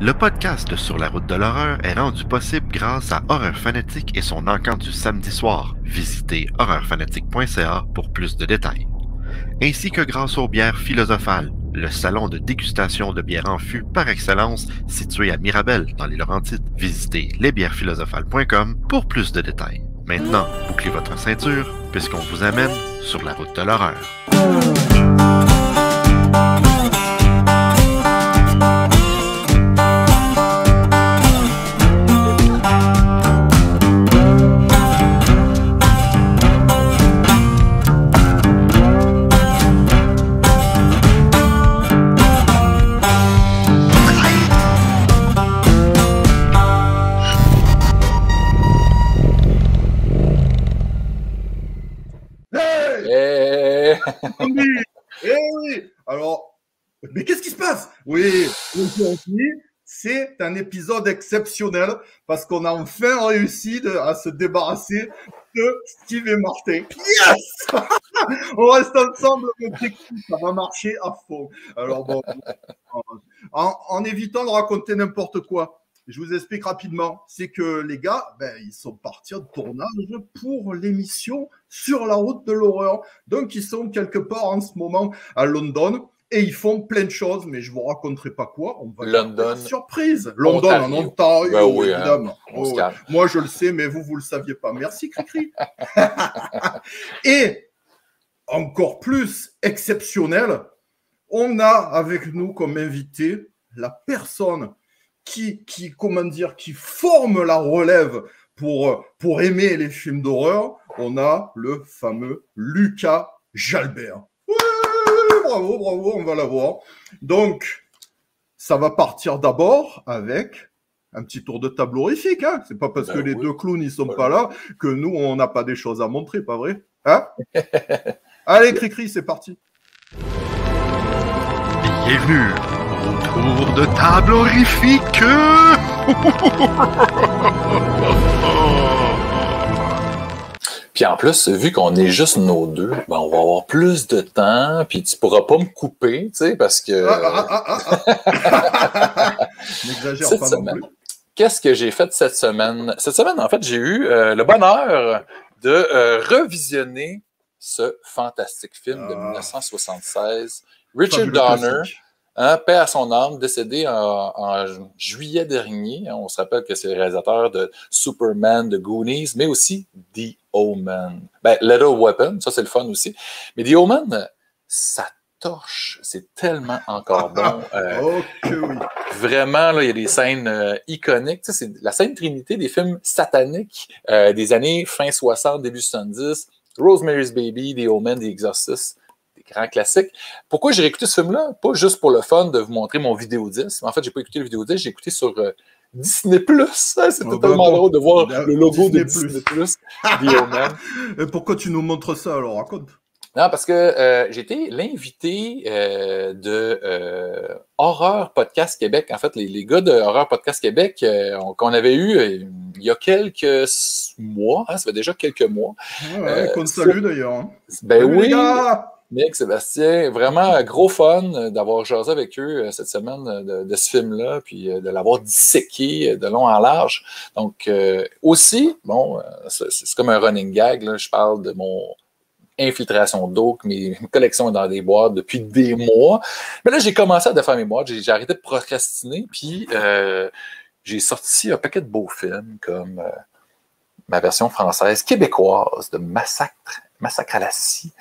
Le podcast Sur la route de l'horreur est rendu possible grâce à Horreur Fanatique et son encamp du samedi soir. Visitez horreurfanatique.ca pour plus de détails. Ainsi que grâce aux bières philosophales, le salon de dégustation de bières en fût par excellence situé à Mirabel dans les Laurentides. Visitez lesbièresphilosophales.com pour plus de détails. Maintenant, bouclez votre ceinture puisqu'on vous amène sur la route de l'horreur. Oui, oui. Alors, mais qu'est-ce qui se passe? Oui, aujourd'hui, c'est un épisode exceptionnel parce qu'on a enfin réussi à se débarrasser de Steve et Martin. Yes! On reste ensemble, ça va marcher à fond. Alors bon, en évitant de raconter n'importe quoi, je vous explique rapidement. C'est que les gars, ils sont partis en tournage pour l'émission Sur la route de l'horreur. Donc, ils sont quelque part en ce moment à London et ils font plein de choses, mais je vous raconterai pas quoi. On va London. Surprise. London, en Ontario, ben oui, évidemment. Hein, oh, oui. Moi, je le sais, mais vous le saviez pas. Merci, Cricri. Et encore plus exceptionnel, on a avec nous comme invité la personne qui forme la relève pour aimer les films d'horreur. On a le fameux Lucas Jalbert. Ouais, bravo, on va l'avoir. Donc, ça va partir d'abord avec un petit tour de table horrifique. Hein. C'est pas parce que les deux clowns ils sont pas là que nous, on n'a pas des choses à montrer, pas vrai? Hein? Allez, Cricri, c'est parti. Bienvenue au tour de table horrifique. Puis en plus, vu qu'on est juste nos deux, on va avoir plus de temps, puis tu pourras pas me couper, tu sais, parce que... N'exagère pas non plus. Qu'est-ce que j'ai fait cette semaine? Cette semaine, en fait, j'ai eu le bonheur de revisionner ce fantastique film de 1976. Richard Donner, paix à son âme, décédé en juillet dernier. On se rappelle que c'est le réalisateur de Superman, de Goonies, mais aussi The Omen. Lethal Weapon, ça c'est le fun aussi. Mais The Omen, ça torche, c'est tellement encore bon. Oui. Vraiment, là, il y a des scènes iconiques. Tu sais, c'est la scène trinité des films sataniques des années fin 60, début 70. Rosemary's Baby, The Omen, The Exorcist, des grands classiques. Pourquoi j'ai réécouté ce film-là? Pas juste pour le fun de vous montrer mon vidéodisque. En fait, j'ai pas écouté le vidéodisque, j'ai écouté sur Disney+. C'était tellement drôle de voir le logo de Disney+, The Omen. Pourquoi tu nous montres ça, alors? Raconte. Non, parce que j'étais l'invité de Horreur Podcast Québec. En fait, les gars de Horreur Podcast Québec qu'on avait eu il y a quelques mois, ça fait déjà quelques mois. Qu'on salue d'ailleurs. Hein. Oui, Nick, Sébastien, vraiment gros fun d'avoir jasé avec eux cette semaine de ce film-là, puis de l'avoir disséqué de long en large. Donc, aussi, c'est comme un running gag, là, je parle de mon infiltration d'eau, que mes collections sont dans des boîtes depuis des mois. Mais là, j'ai commencé à défaire mes boîtes, j'ai arrêté de procrastiner, puis j'ai sorti un paquet de beaux films comme ma version française québécoise de Massacre à la scie,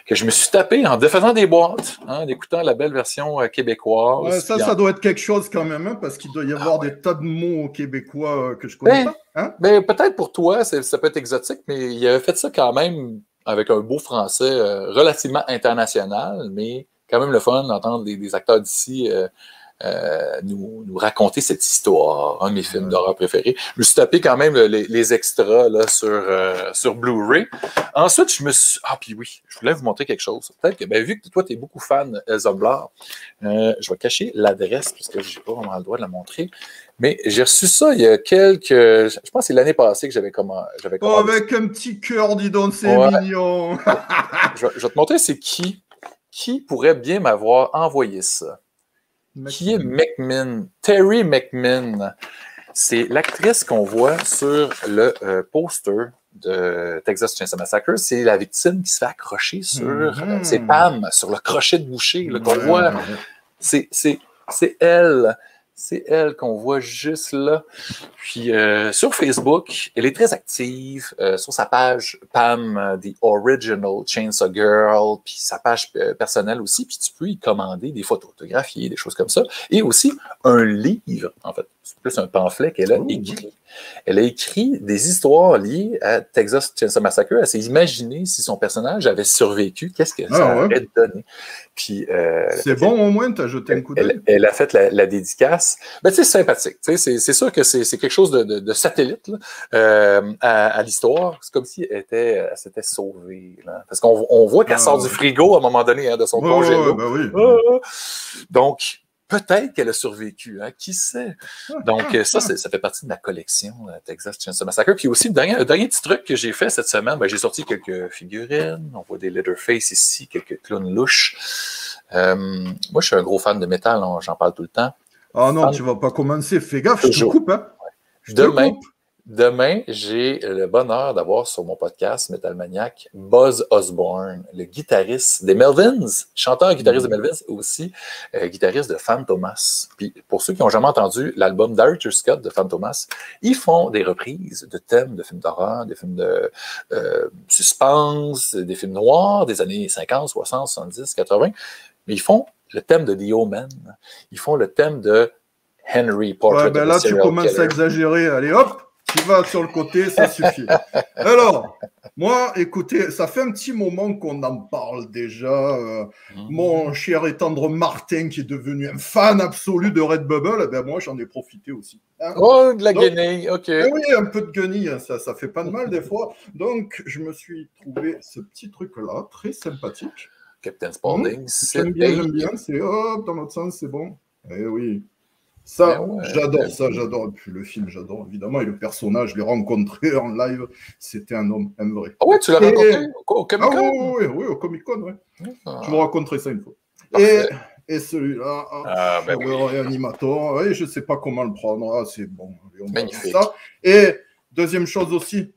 que je me suis tapé en défaisant des boîtes, en écoutant la belle version québécoise. Ça doit être quelque chose quand même, hein, parce qu'il doit y avoir des tas de mots québécois que je connais pas. Hein? Peut-être pour toi, ça peut être exotique, mais il avait fait ça quand même avec un beau français relativement international, mais quand même le fun d'entendre des acteurs d'ici nous raconter cette histoire, un de mes films d'horreur préférés. Je me suis tapé quand même les extras là, sur Blu-ray. Ensuite, je me suis... puis oui, je voulais vous montrer quelque chose. Peut-être que, vu que toi, tu es beaucoup fan Elsa Blar, je vais cacher l'adresse, puisque je n'ai pas vraiment le droit de la montrer. Mais j'ai reçu ça il y a quelques... Je pense que c'est l'année passée que j'avais commandé. Avec un petit cœur, dis donc, c'est mignon. je vais te montrer c'est qui pourrait bien m'avoir envoyé ça. Qui est McMinn? Terry McMinn. C'est l'actrice qu'on voit sur le poster de Texas Chainsaw Massacre. C'est la victime qui se fait accrocher sur c'est Pam, sur le crochet de boucher qu'on voit. C'est elle. C'est elle qu'on voit juste là. Puis sur Facebook, elle est très active sur sa page Pam, The Original Chainsaw Girl, puis sa page personnelle aussi. Puis tu peux y commander des photos photographiées, des choses comme ça. Et aussi un livre, en fait. C'est plus un pamphlet qu'elle a écrit. Elle a écrit des histoires liées à Texas Chainsaw Massacre. Elle s'est imaginée si son personnage avait survécu, qu'est-ce que ça aurait donné. Puis, c'est bon au moins, tu as jeté un coup d'œil. Elle a fait la dédicace. Ben, c'est sympathique. C'est sûr que c'est quelque chose de satellite là, à l'histoire. C'est comme si elle s'était sauvée. Là. Parce qu'on voit qu'elle sort du frigo à un moment donné de son congélo. Donc, peut-être qu'elle a survécu, hein? Qui sait? Donc, ça fait partie de ma collection Texas Chainsaw Massacre. Puis aussi, le dernier petit truc que j'ai fait cette semaine, j'ai sorti quelques figurines. On voit des Leatherface ici, quelques clowns louches. Moi, je suis un gros fan de métal, j'en parle tout le temps. Ah non, tu vas pas commencer. Fais gaffe, je te coupe. Hein? Demain, j'ai le bonheur d'avoir sur mon podcast Metal Maniac Buzz Osborne, le guitariste des Melvins, chanteur et guitariste des Melvins, aussi guitariste de Fantomas. Puis pour ceux qui n'ont jamais entendu l'album d'Arthur Scott de Fantomas, ils font des reprises de thèmes de films d'horreur, des films de suspense, des films noirs des années 50, 60, 70, 80. Mais ils font le thème de The Omen. Ils font le thème de Henry Portrait. Là, tu commences à exagérer. Allez, hop! Tu vas sur le côté, ça suffit. Alors, moi, écoutez, ça fait un petit moment qu'on en parle déjà. Mon cher et tendre Martin, qui est devenu un fan absolu de Redbubble, moi, j'en ai profité aussi. Hein. Oh, de la guenille, ok. Oui, un peu de guenille, ça fait pas de mal des fois. Donc, je me suis trouvé ce petit truc-là, très sympathique. Captain Spaulding. J'aime bien. C'est hop, dans l'autre sens, c'est bon. Eh oui. Ça, j'adore ça, j'adore. Et puis le film, j'adore évidemment. Et le personnage, je l'ai rencontré en live. C'était un homme, un vrai. Ah ouais, tu l'as rencontré au Comic-Con? Oui, au Comic-Con, ouais. Je vous raconterai ça une fois. Et celui-là, Reanimator, je ne sais pas comment le prendre. C'est bon. On magnifique. Ça. Et deuxième chose aussi,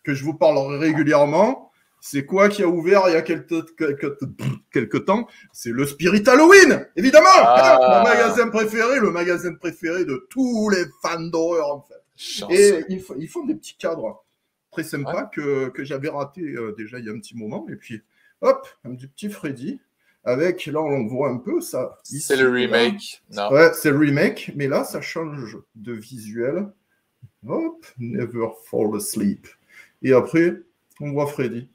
que je vous parlerai régulièrement, c'est quoi qui a ouvert il y a quelques temps? C'est le Spirit Halloween, évidemment. Mon magasin préféré, le magasin préféré de tous les fans d'horreur, en fait. Chanceux. Et ils font des petits cadres très sympas que j'avais raté déjà il y a un petit moment. Et puis, hop, un petit Freddy. Avec, là, on voit un peu ça. C'est le remake. Non. Ouais, c'est le remake. Mais là, ça change de visuel. Hop, Never Fall Asleep. Et après, on voit Freddy.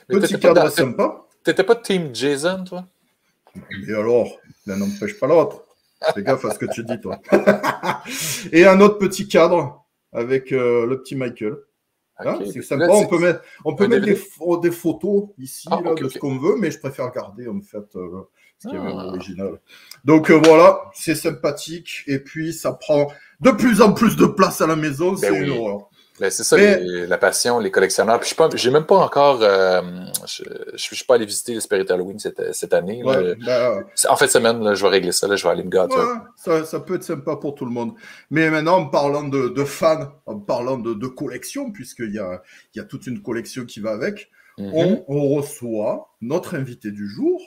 Petit cadre sympa. T'étais pas Team Jason, toi? Et alors, l'un n'empêche pas l'autre. Fais gaffe à ce que tu dis, toi. Et un autre petit cadre avec le petit Michael. Hein, c'est sympa. Là, on peut mettre des photos ici de ce qu'on veut, mais je préfère garder en fait ce qui est même original. Donc voilà, c'est sympathique. Et puis, ça prend de plus en plus de place à la maison. C'est une horreur. Ben, c'est ça, la passion, les collectionneurs. Puis j'ai même pas encore. Je suis pas allé visiter le Spirit Halloween cette année. En fin de semaine, là, je vais régler ça. Là, je vais aller me gâter. Ça peut être sympa pour tout le monde. Mais maintenant, en parlant de fans, en parlant de collection, puisqu'il y a toute une collection qui va avec, on reçoit notre invité du jour,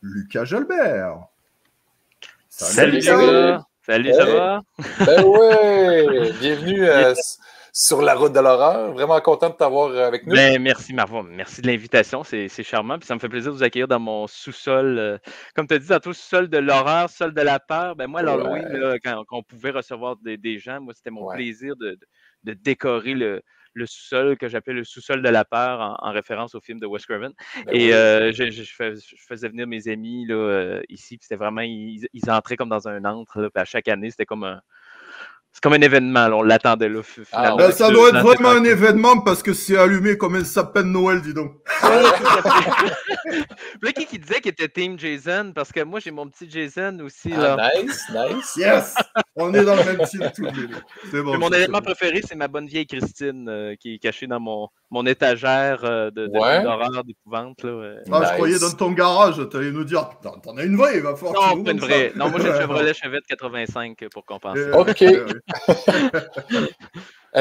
Lucas Jalbert. Salut les gars! Salut, ça va? Ben ouais! Bienvenue sur la route de l'horreur. Vraiment content de t'avoir avec nous. Ben, merci, Marvin. Merci de l'invitation. C'est charmant. Puis ça me fait plaisir de vous accueillir dans mon sous-sol. Comme tu as dit, dans tout sous-sol de l'horreur, sol de la peur. Ben, moi, l'Halloween, quand on pouvait recevoir des gens, moi, c'était mon plaisir de décorer le sous-sol que j'appelais le sous-sol de la peur en référence au film de Wes Craven. Je faisais venir mes amis ici. Puis c'était vraiment, ils entraient comme dans un antre. Là, puis à chaque année, c'était comme c'est comme un événement, là, on l'attendait là. Ça doit être vraiment un événement parce que c'est allumé comme un sapin de Noël, dis donc. Là, qui disait qu'il était Team Jason? Parce que moi, j'ai mon petit Jason aussi. Là. Nice. Yes! On est dans le même team tous les deux. C'est bon. Mon élément préféré, c'est ma bonne vieille Christine qui est cachée dans mon étagère de films d'horreur, d'épouvante. Je croyais dans ton garage, tu allais nous dire, t'en as une vraie, il va falloir. Non, pas une vraie. Non, moi j'ai une Chevrolet Chevette 85 pour compenser. OK.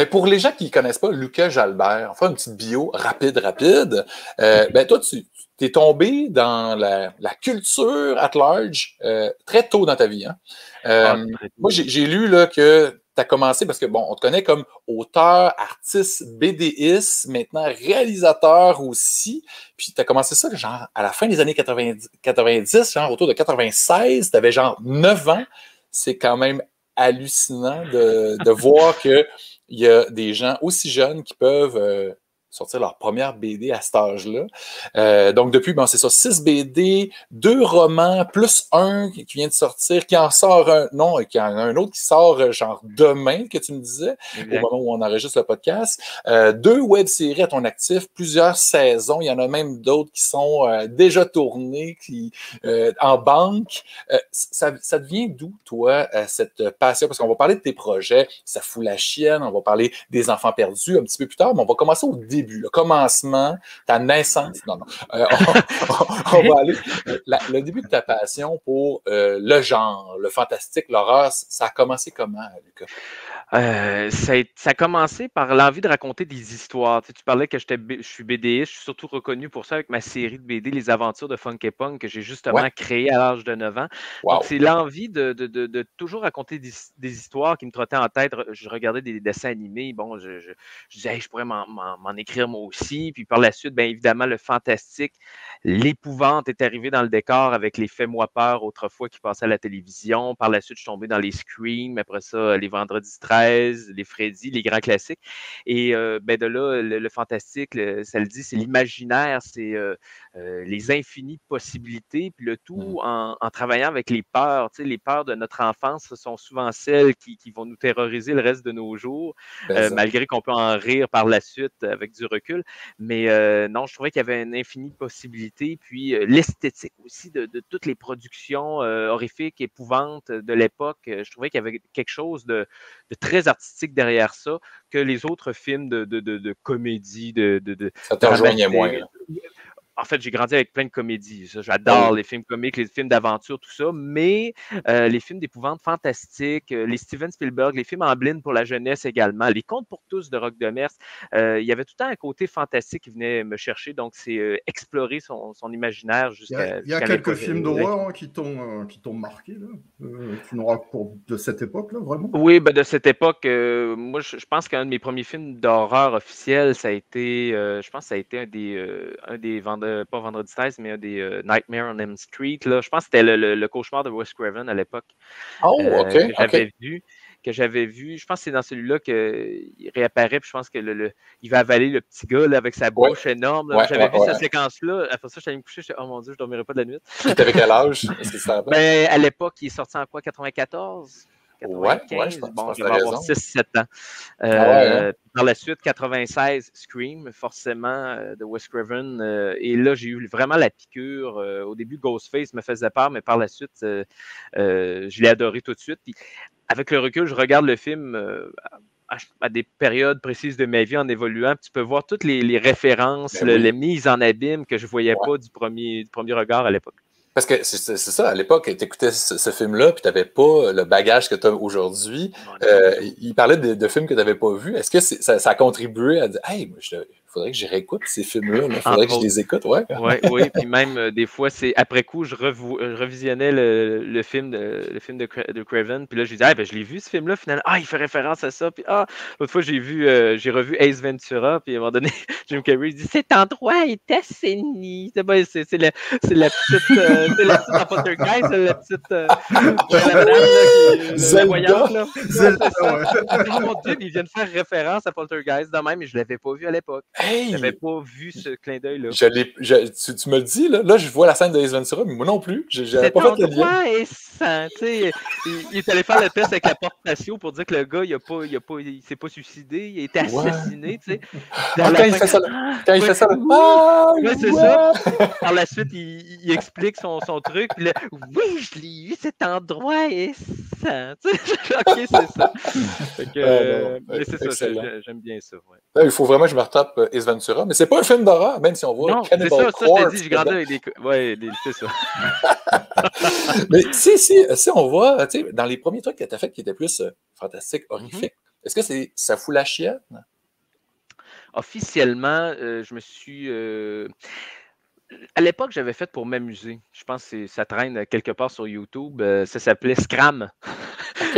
Pour les gens qui ne connaissent pas Lucas Jalbert, on va faire une petite bio rapide. Toi, tu es tombé dans la culture at large très tôt dans ta vie. Hein? Moi, j'ai lu là, que tu as commencé, parce que, bon, on te connaît comme auteur, artiste, BDiste, maintenant réalisateur aussi. Puis tu as commencé ça, genre, à la fin des années 90, genre, autour de 96, tu avais genre 9 ans. C'est quand même hallucinant de voir qu'il y a des gens aussi jeunes qui peuvent sortir leur première BD à cet âge-là. Donc, depuis, c'est ça, 6 BD, 2 romans, plus un qui vient de sortir, qui en sort un, non, qui en a un autre qui sort genre demain, que tu me disais, exact, au moment où on enregistre le podcast. 2 web-séries à ton actif, plusieurs saisons. Il y en a même d'autres qui sont déjà tournées, en banque. Ça devient d'où, toi, cette passion? Parce qu'on va parler de tes projets, Ça fout la chienne, on va parler des enfants perdus un petit peu plus tard, mais on va commencer au début, le commencement, ta naissance. Non. On va aller. Le début de ta passion pour le genre, le fantastique, l'horreur, ça a commencé comment, Lucas? Ça a commencé par l'envie de raconter des histoires. Tu parlais que je suis BDiste, je suis surtout reconnu pour ça avec ma série de BD, Les Aventures de Funky Punk, que j'ai justement créée à l'âge de 9 ans. Wow. Donc, c'est l'envie de toujours raconter des histoires qui me trottaient en tête. Je regardais des dessins animés. Bon, je disais, hey, je pourrais m'en écrire moi aussi. Puis par la suite, bien évidemment, le fantastique, l'épouvante est arrivé dans le décor avec les Fais-moi peur autrefois qui passaient à la télévision. Par la suite, je suis tombé dans les Scream. Après ça, les Vendredis 13. Les Freddy, les grands classiques. Et de là, le fantastique, ça le dit, c'est l'imaginaire, c'est les infinies possibilités, puis le tout en travaillant avec les peurs. Tu sais, les peurs de notre enfance, ce sont souvent celles qui vont nous terroriser le reste de nos jours, malgré qu'on peut en rire par la suite avec du recul. Mais non, je trouvais qu'il y avait une infinie possibilité. Puis l'esthétique aussi de toutes les productions horrifiques, épouvantes de l'époque, je trouvais qu'il y avait quelque chose de très artistique derrière ça que les autres films de comédie, ça te rejoignait moins. En fait, j'ai grandi avec plein de comédies. J'adore les films comiques, les films d'aventure, tout ça, mais les films d'épouvante fantastiques, les Steven Spielberg, les films en blind pour la jeunesse également, les Contes pour tous de Roch Demers, il y avait tout le temps un côté fantastique qui venait me chercher, donc c'est explorer son imaginaire jusqu'à... Il y a quelques films d'horreur qui t'ont marqué, là, qui nous racontent de cette époque-là, vraiment? Oui, de cette époque, moi, je pense qu'un de mes premiers films d'horreur officiels, ça a été, je pense que ça a été un des pas Vendredi 13, mais un des Nightmare on Elm Street. Là. Je pense que c'était le cauchemar de Wes Craven à l'époque. Oh, OK. Que j'avais vu. Je pense que c'est dans celui-là qu'il réapparaît, puis je pense que il va avaler le petit gars là, avec sa bouche énorme. J'avais vu cette séquence-là. Après ça, je suis allé me coucher. Oh mon Dieu, je ne dormirai pas de la nuit. T'avais quel âge? À l'époque, il est sorti en quoi? 94? 95, bon, je vais avoir 6-7 ans. Par la suite, 96, Scream, forcément, de Wes Craven. Et là, j'ai eu vraiment la piqûre. Au début, Ghostface me faisait peur, mais par la suite, je l'ai adoré tout de suite. Puis, avec le recul, je regarde le film à des périodes précises de ma vie en évoluant. Puis tu peux voir toutes les références, les mises en abîme que je ne voyais pas du premier regard à l'époque. Parce que c'est ça, à l'époque, tu écoutais ce film-là, puis tu n'avais pas le bagage que tu as aujourd'hui. Il parlait de films que tu n'avais pas vus. Est-ce que ça a contribué à dire, hey, il faudrait que j'y réécoute ces films-là, il faudrait que je les écoute, Oui, puis même des fois, c'est après coup, je revisionnais le film de Craven, puis là, je disais, je l'ai vu ce film-là, finalement, il fait référence à ça, puis l'autre fois, j'ai revu Ace Ventura, puis à un moment donné, Jim Carrey dit, cet endroit est assaini. C'est la petite. C'est la petite en Poltergeist, la petite la madame la voyante, là. Oh mon Dieu, ils viennent faire référence à Poltergeist de même, mais je ne l'avais pas vu à l'époque. Je n'avais pas vu ce clin d'œil-là. Tu me le dis, là je vois la scène de Ace Ventura, mais moi non plus. J'avais pas fait le lien. Il est allé faire le test avec la porte patio pour dire que le gars, il s'est pas suicidé, il a été assassiné, tu sais. Quand il fait ça, c'est ça. Par la suite, il explique son truc, puis là, oui, je l'ai vu, cet endroit est ça. OK, c'est ça. Mais c'est ça, j'aime bien ça. Il faut vraiment que je me retape Ace Ventura, mais c'est pas un film d'horreur, même si on voit non, Cannibal c'est ça, Corpse. je t'ai dit, j'ai grandi avec des... Ouais, c'est ça. Mais si on voit, tu sais, dans les premiers trucs que tu as fait qui étaient plus fantastiques, horrifiques, est-ce que ça fout la chienne? Officiellement, je me suis... À l'époque, j'avais fait pour m'amuser. Je pense que ça traîne quelque part sur YouTube. Ça s'appelait Scram.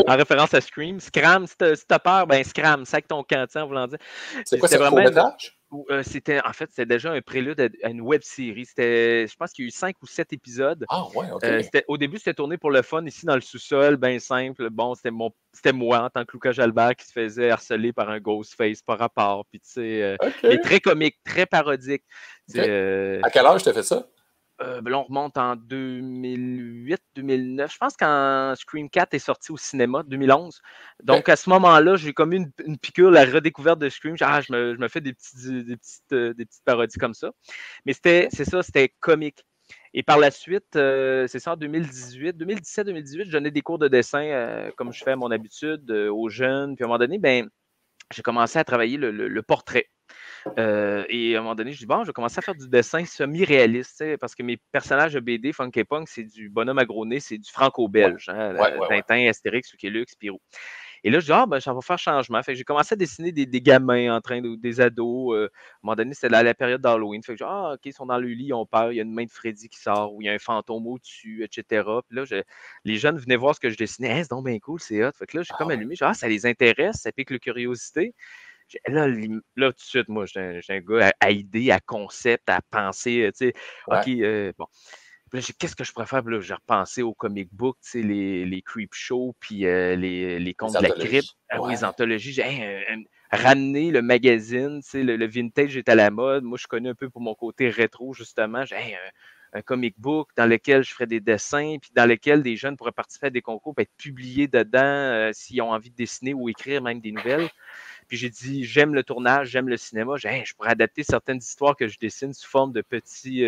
En référence à Scream. Scram, si t'as peur, ben Scram, sac ton camp, en voulant dire. C'est quoi, c'est un court-métrage? En fait, c'était déjà un prélude à une web-série. Je pense qu'il y a eu 5 ou 7 épisodes. Ah ouais, OK. Au début, c'était tourné pour le fun, ici dans le sous-sol, bien simple. Bon, c'était moi, en tant que Lucas Jalbert, qui se faisait harceler par un Ghostface par rapport. Puis, tu sais, mais très comique, très parodique. À quel âge t'as fait ça? Là, on remonte en 2008-2009. Je pense quand Scream 4 est sorti au cinéma, 2011. Donc, à ce moment-là, j'ai comme une piqûre, la redécouverte de Scream. Je me fais des petites parodies comme ça. Mais c'était comique. Et par la suite, c'est ça, en 2017-2018, je donnais des cours de dessin, comme je fais à mon habitude, aux jeunes. Puis à un moment donné, ben, j'ai commencé à travailler le portrait. Et à un moment donné, je dis, bon, je vais commencer à faire du dessin semi-réaliste, parce que mes personnages de BD, Funky Punk, c'est du bonhomme à gros nez, c'est du franco-belge, Tintin, Astérix, Lucky Luke, Spirou. Et là, je dis, ben, ça va faire changement. Fait que j'ai commencé à dessiner des gamins des ados. À un moment donné, c'était la période d'Halloween. Fait que OK, ils sont dans le lit, ils ont peur, il y a une main de Freddy qui sort, ou il y a un fantôme au-dessus, etc. Puis là, les jeunes venaient voir ce que je dessinais. C'est donc bien cool, c'est hot. Fait que là, j'ai comme allumé, ça les intéresse, ça pique la curiosité. Là, tout de suite, moi, j'ai un gars à idées, à concept, à penser, tu sais, OK, bon. Puis là, qu'est-ce que je préfère? Puis là, j'ai repensé aux comic books, tu sais, les creep shows, puis les contes de la crypte, les anthologies. J'ai ramené le magazine, tu sais, le vintage est à la mode. Moi, je connais un peu pour mon côté rétro, justement. J'ai un comic book dans lequel je ferais des dessins, puis dans lequel des jeunes pourraient participer à des concours, puis être publiés dedans s'ils ont envie de dessiner ou écrire même des nouvelles. Puis j'ai dit, j'aime le tournage, j'aime le cinéma. Je pourrais adapter certaines histoires que je dessine sous forme de petits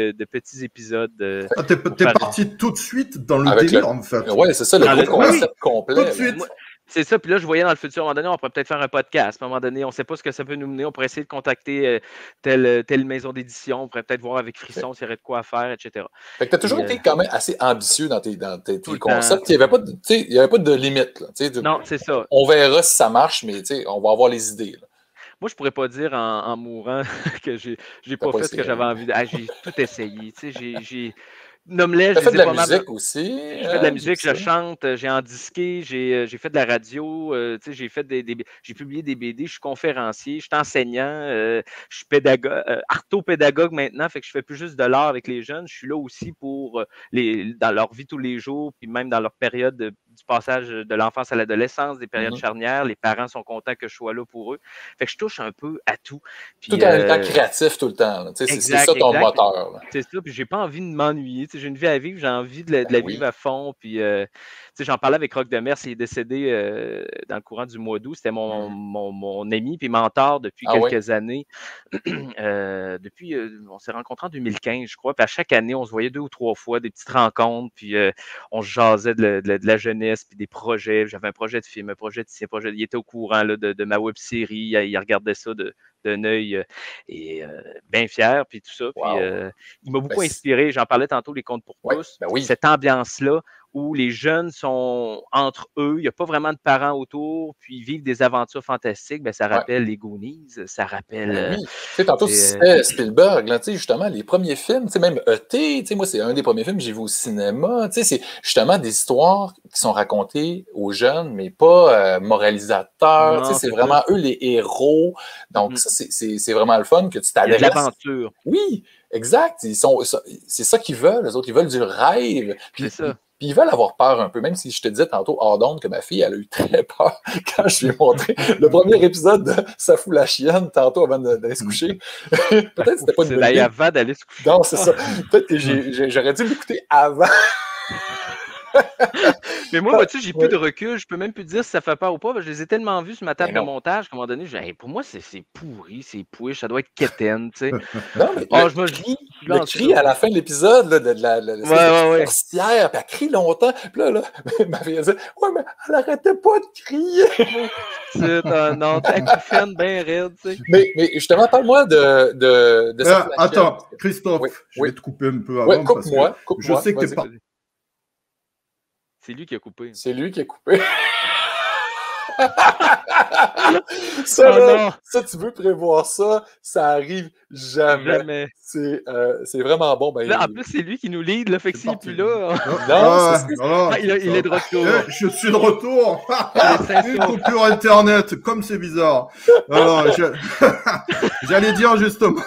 épisodes. T'es parti tout de suite dans le délire, en fait. Oui, c'est ça, le concept complet. Tout de suite. C'est ça, puis là, je voyais dans le futur, à un moment donné, on pourrait peut-être faire un podcast. À un moment donné, on ne sait pas ce que ça peut nous mener. On pourrait essayer de contacter telle maison d'édition. On pourrait peut-être voir avec Frisson s'il y aurait de quoi faire, etc. Fait que tu as toujours été quand même assez ambitieux dans tes concepts. Il n'y avait pas de limite. Là, non, c'est ça. On verra si ça marche, mais on va avoir les idées. Là. Moi, je ne pourrais pas dire en mourant que j'ai pas fait ce que j'avais envie de. J'ai tout essayé. Nomme-les, tu as fait de la musique aussi. Je fais de la musique, je chante, j'ai endisqué, j'ai fait de la radio, j'ai publié des BD, je suis conférencier, je suis enseignant, je suis pédagogue, arthopédagogue maintenant, fait que je fais plus juste de l'art avec les jeunes, je suis là aussi pour dans leur vie tous les jours, puis même dans leur période du passage de l'enfance à l'adolescence, des périodes charnières, les parents sont contents que je sois là pour eux. Fait que je touche un peu à tout. Puis, tout en étant créatif tout le temps. C'est ça ton moteur. Là. C'est ça, puis j'ai pas envie de m'ennuyer. J'ai une vie à vivre, j'ai envie de la vivre à fond. Puis, j'en parlais avec Roch Demers, il est décédé dans le courant du mois d'août. C'était mon ami puis mentor depuis quelques années. Depuis, on s'est rencontrés en 2015, je crois. Puis à chaque année, on se voyait 2 ou 3 fois, des petites rencontres. Puis on se jasait de la jeunesse, puis des projets. J'avais un projet de film, un projet de cinéma. Il était au courant là, de ma web-série. Il regardait ça d'un œil et bien fier, puis tout ça. Puis, il m'a beaucoup inspiré. J'en parlais tantôt, les contes pour tous. Cette ambiance-là où les jeunes sont entre eux, il n'y a pas vraiment de parents autour, puis ils vivent des aventures fantastiques, ça rappelle les Goonies, ça rappelle... Tantôt, c'était Spielberg, là, justement, les premiers films, même E.T., moi, c'est un des premiers films que j'ai vu au cinéma, c'est justement des histoires qui sont racontées aux jeunes, mais pas moralisateurs, c'est vraiment eux les héros, donc ça, c'est vraiment le fun que tu t'adresses. Il y a de l'aventure. Oui, exact, c'est ça qu'ils veulent, les autres, ils veulent du rêve. C'est ça. Puis ils veulent avoir peur un peu, même si je te disais tantôt hors d'onde que ma fille, elle a eu très peur quand je lui ai montré le premier épisode de Ça fout la chienne tantôt avant d'aller se coucher. Peut-être que c'était pas une bonne idée. Avant d'aller se coucher. Non, c'est ça. Peut-être que j'aurais dû l'écouter avant. Mais moi, vois-tu, j'ai plus de recul. Je peux même plus dire si ça fait peur ou pas. Je les ai tellement vus sur ma table de montage qu'à un moment donné, pour moi, c'est pourri, c'est pouiche, ça doit être quétaine, tu sais. Non, mais le cri à la fin de l'épisode de la sorcière, puis elle crie longtemps. Puis là, ma fille, elle dit « Ouais, mais elle arrêtait pas de crier! » suite. Oh non, t'as couffaine bien raide, tu sais. Mais justement, parle-moi de cette attends, Christophe, oui, je vais te couper un peu avant. Oui, coupe-moi. Je sais que t'es pas. C'est lui qui a coupé. C'est lui qui a coupé. Ça, là, ça, tu veux prévoir ça, ça arrive jamais. C'est vraiment bon. Ben, là, en plus, c'est lui qui nous lead, là, fait que s'il n'est plus là. Non, il est de retour. Je suis de retour. Une coupure Internet, comme c'est bizarre. Alors, j'allais dire justement,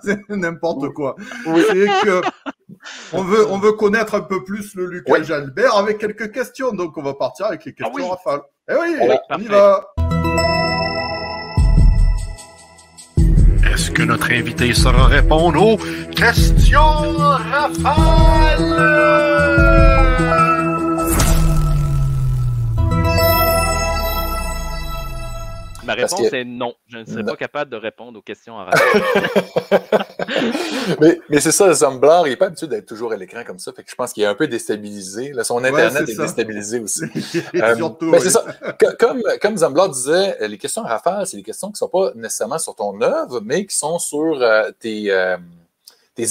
c'est n'importe quoi. Oui. C'est que on veut connaître un peu plus le Lucas Jalbert avec quelques questions. Donc, on va partir avec les questions rafales. Eh oui, on y va. Est-ce que notre invité saura répondre aux questions rafales? Ma réponse est non. Je ne serai pas capable de répondre aux questions en rafale. mais c'est ça, Zumblar, il n'est pas habitué d'être toujours à l'écran comme ça. Fait que je pense qu'il est un peu déstabilisé. Là, son Internet est déstabilisé aussi. Surtout, mais c'est ça. Comme Zumblar disait, les questions en rafale, c'est des questions qui ne sont pas nécessairement sur ton œuvre, mais qui sont sur tes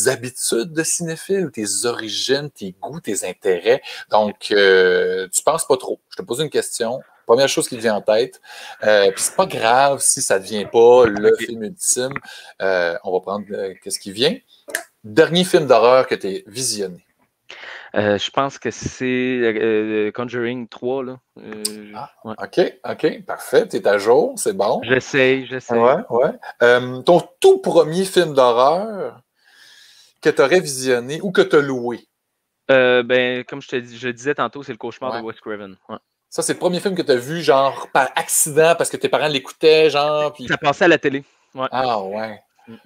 habitudes de cinéphile, tes origines, tes goûts, tes intérêts. Donc, tu penses pas trop. Je te pose une question. Première chose qui te vient en tête. Puis c'est pas grave si ça ne devient pas le film ultime. On va prendre qu'est-ce qui vient. Dernier film d'horreur que tu as visionné. Je pense que c'est Conjuring 3. Là. OK, parfait. Tu es à jour, c'est bon. J'essaye. Ouais. Ton tout premier film d'horreur que tu aurais visionné ou que tu as loué? Comme je disais tantôt, c'est Le Cauchemar de Wes Craven. Ouais. Ça, c'est le premier film que tu as vu, genre, par accident, parce que tes parents l'écoutaient, genre. Puis... Ça passait à la télé. Ouais. Ah, ouais.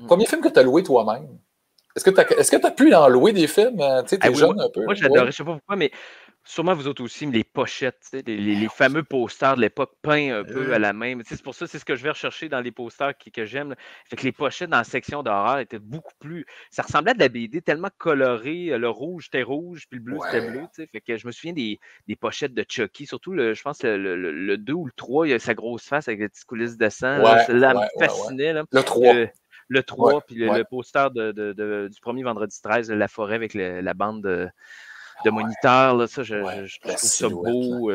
Premier film que tu as loué toi-même? Est-ce que tu as pu en louer des films? Tu sais, t'es jeune un peu. Moi, j'adorais, je ne sais pas pourquoi, mais sûrement vous autres aussi, les pochettes, les fameux posters de l'époque peints un peu à la main. C'est pour ça, c'est ce que je vais rechercher dans les posters que j'aime. Fait que les pochettes dans la section d'horreur étaient beaucoup plus. Ça ressemblait à de la BD tellement colorée. Le rouge était rouge, puis le bleu c'était bleu. Fait que je me souviens des pochettes de Chucky, surtout je pense le 2 ou le 3, il y a sa grosse face avec les petites coulisses de sang. Celle-là me fascinait. Là. Le 3. Le 3, puis le poster du premier vendredi 13, la forêt avec la bande de moniteurs, là, ça, je trouve ça beau.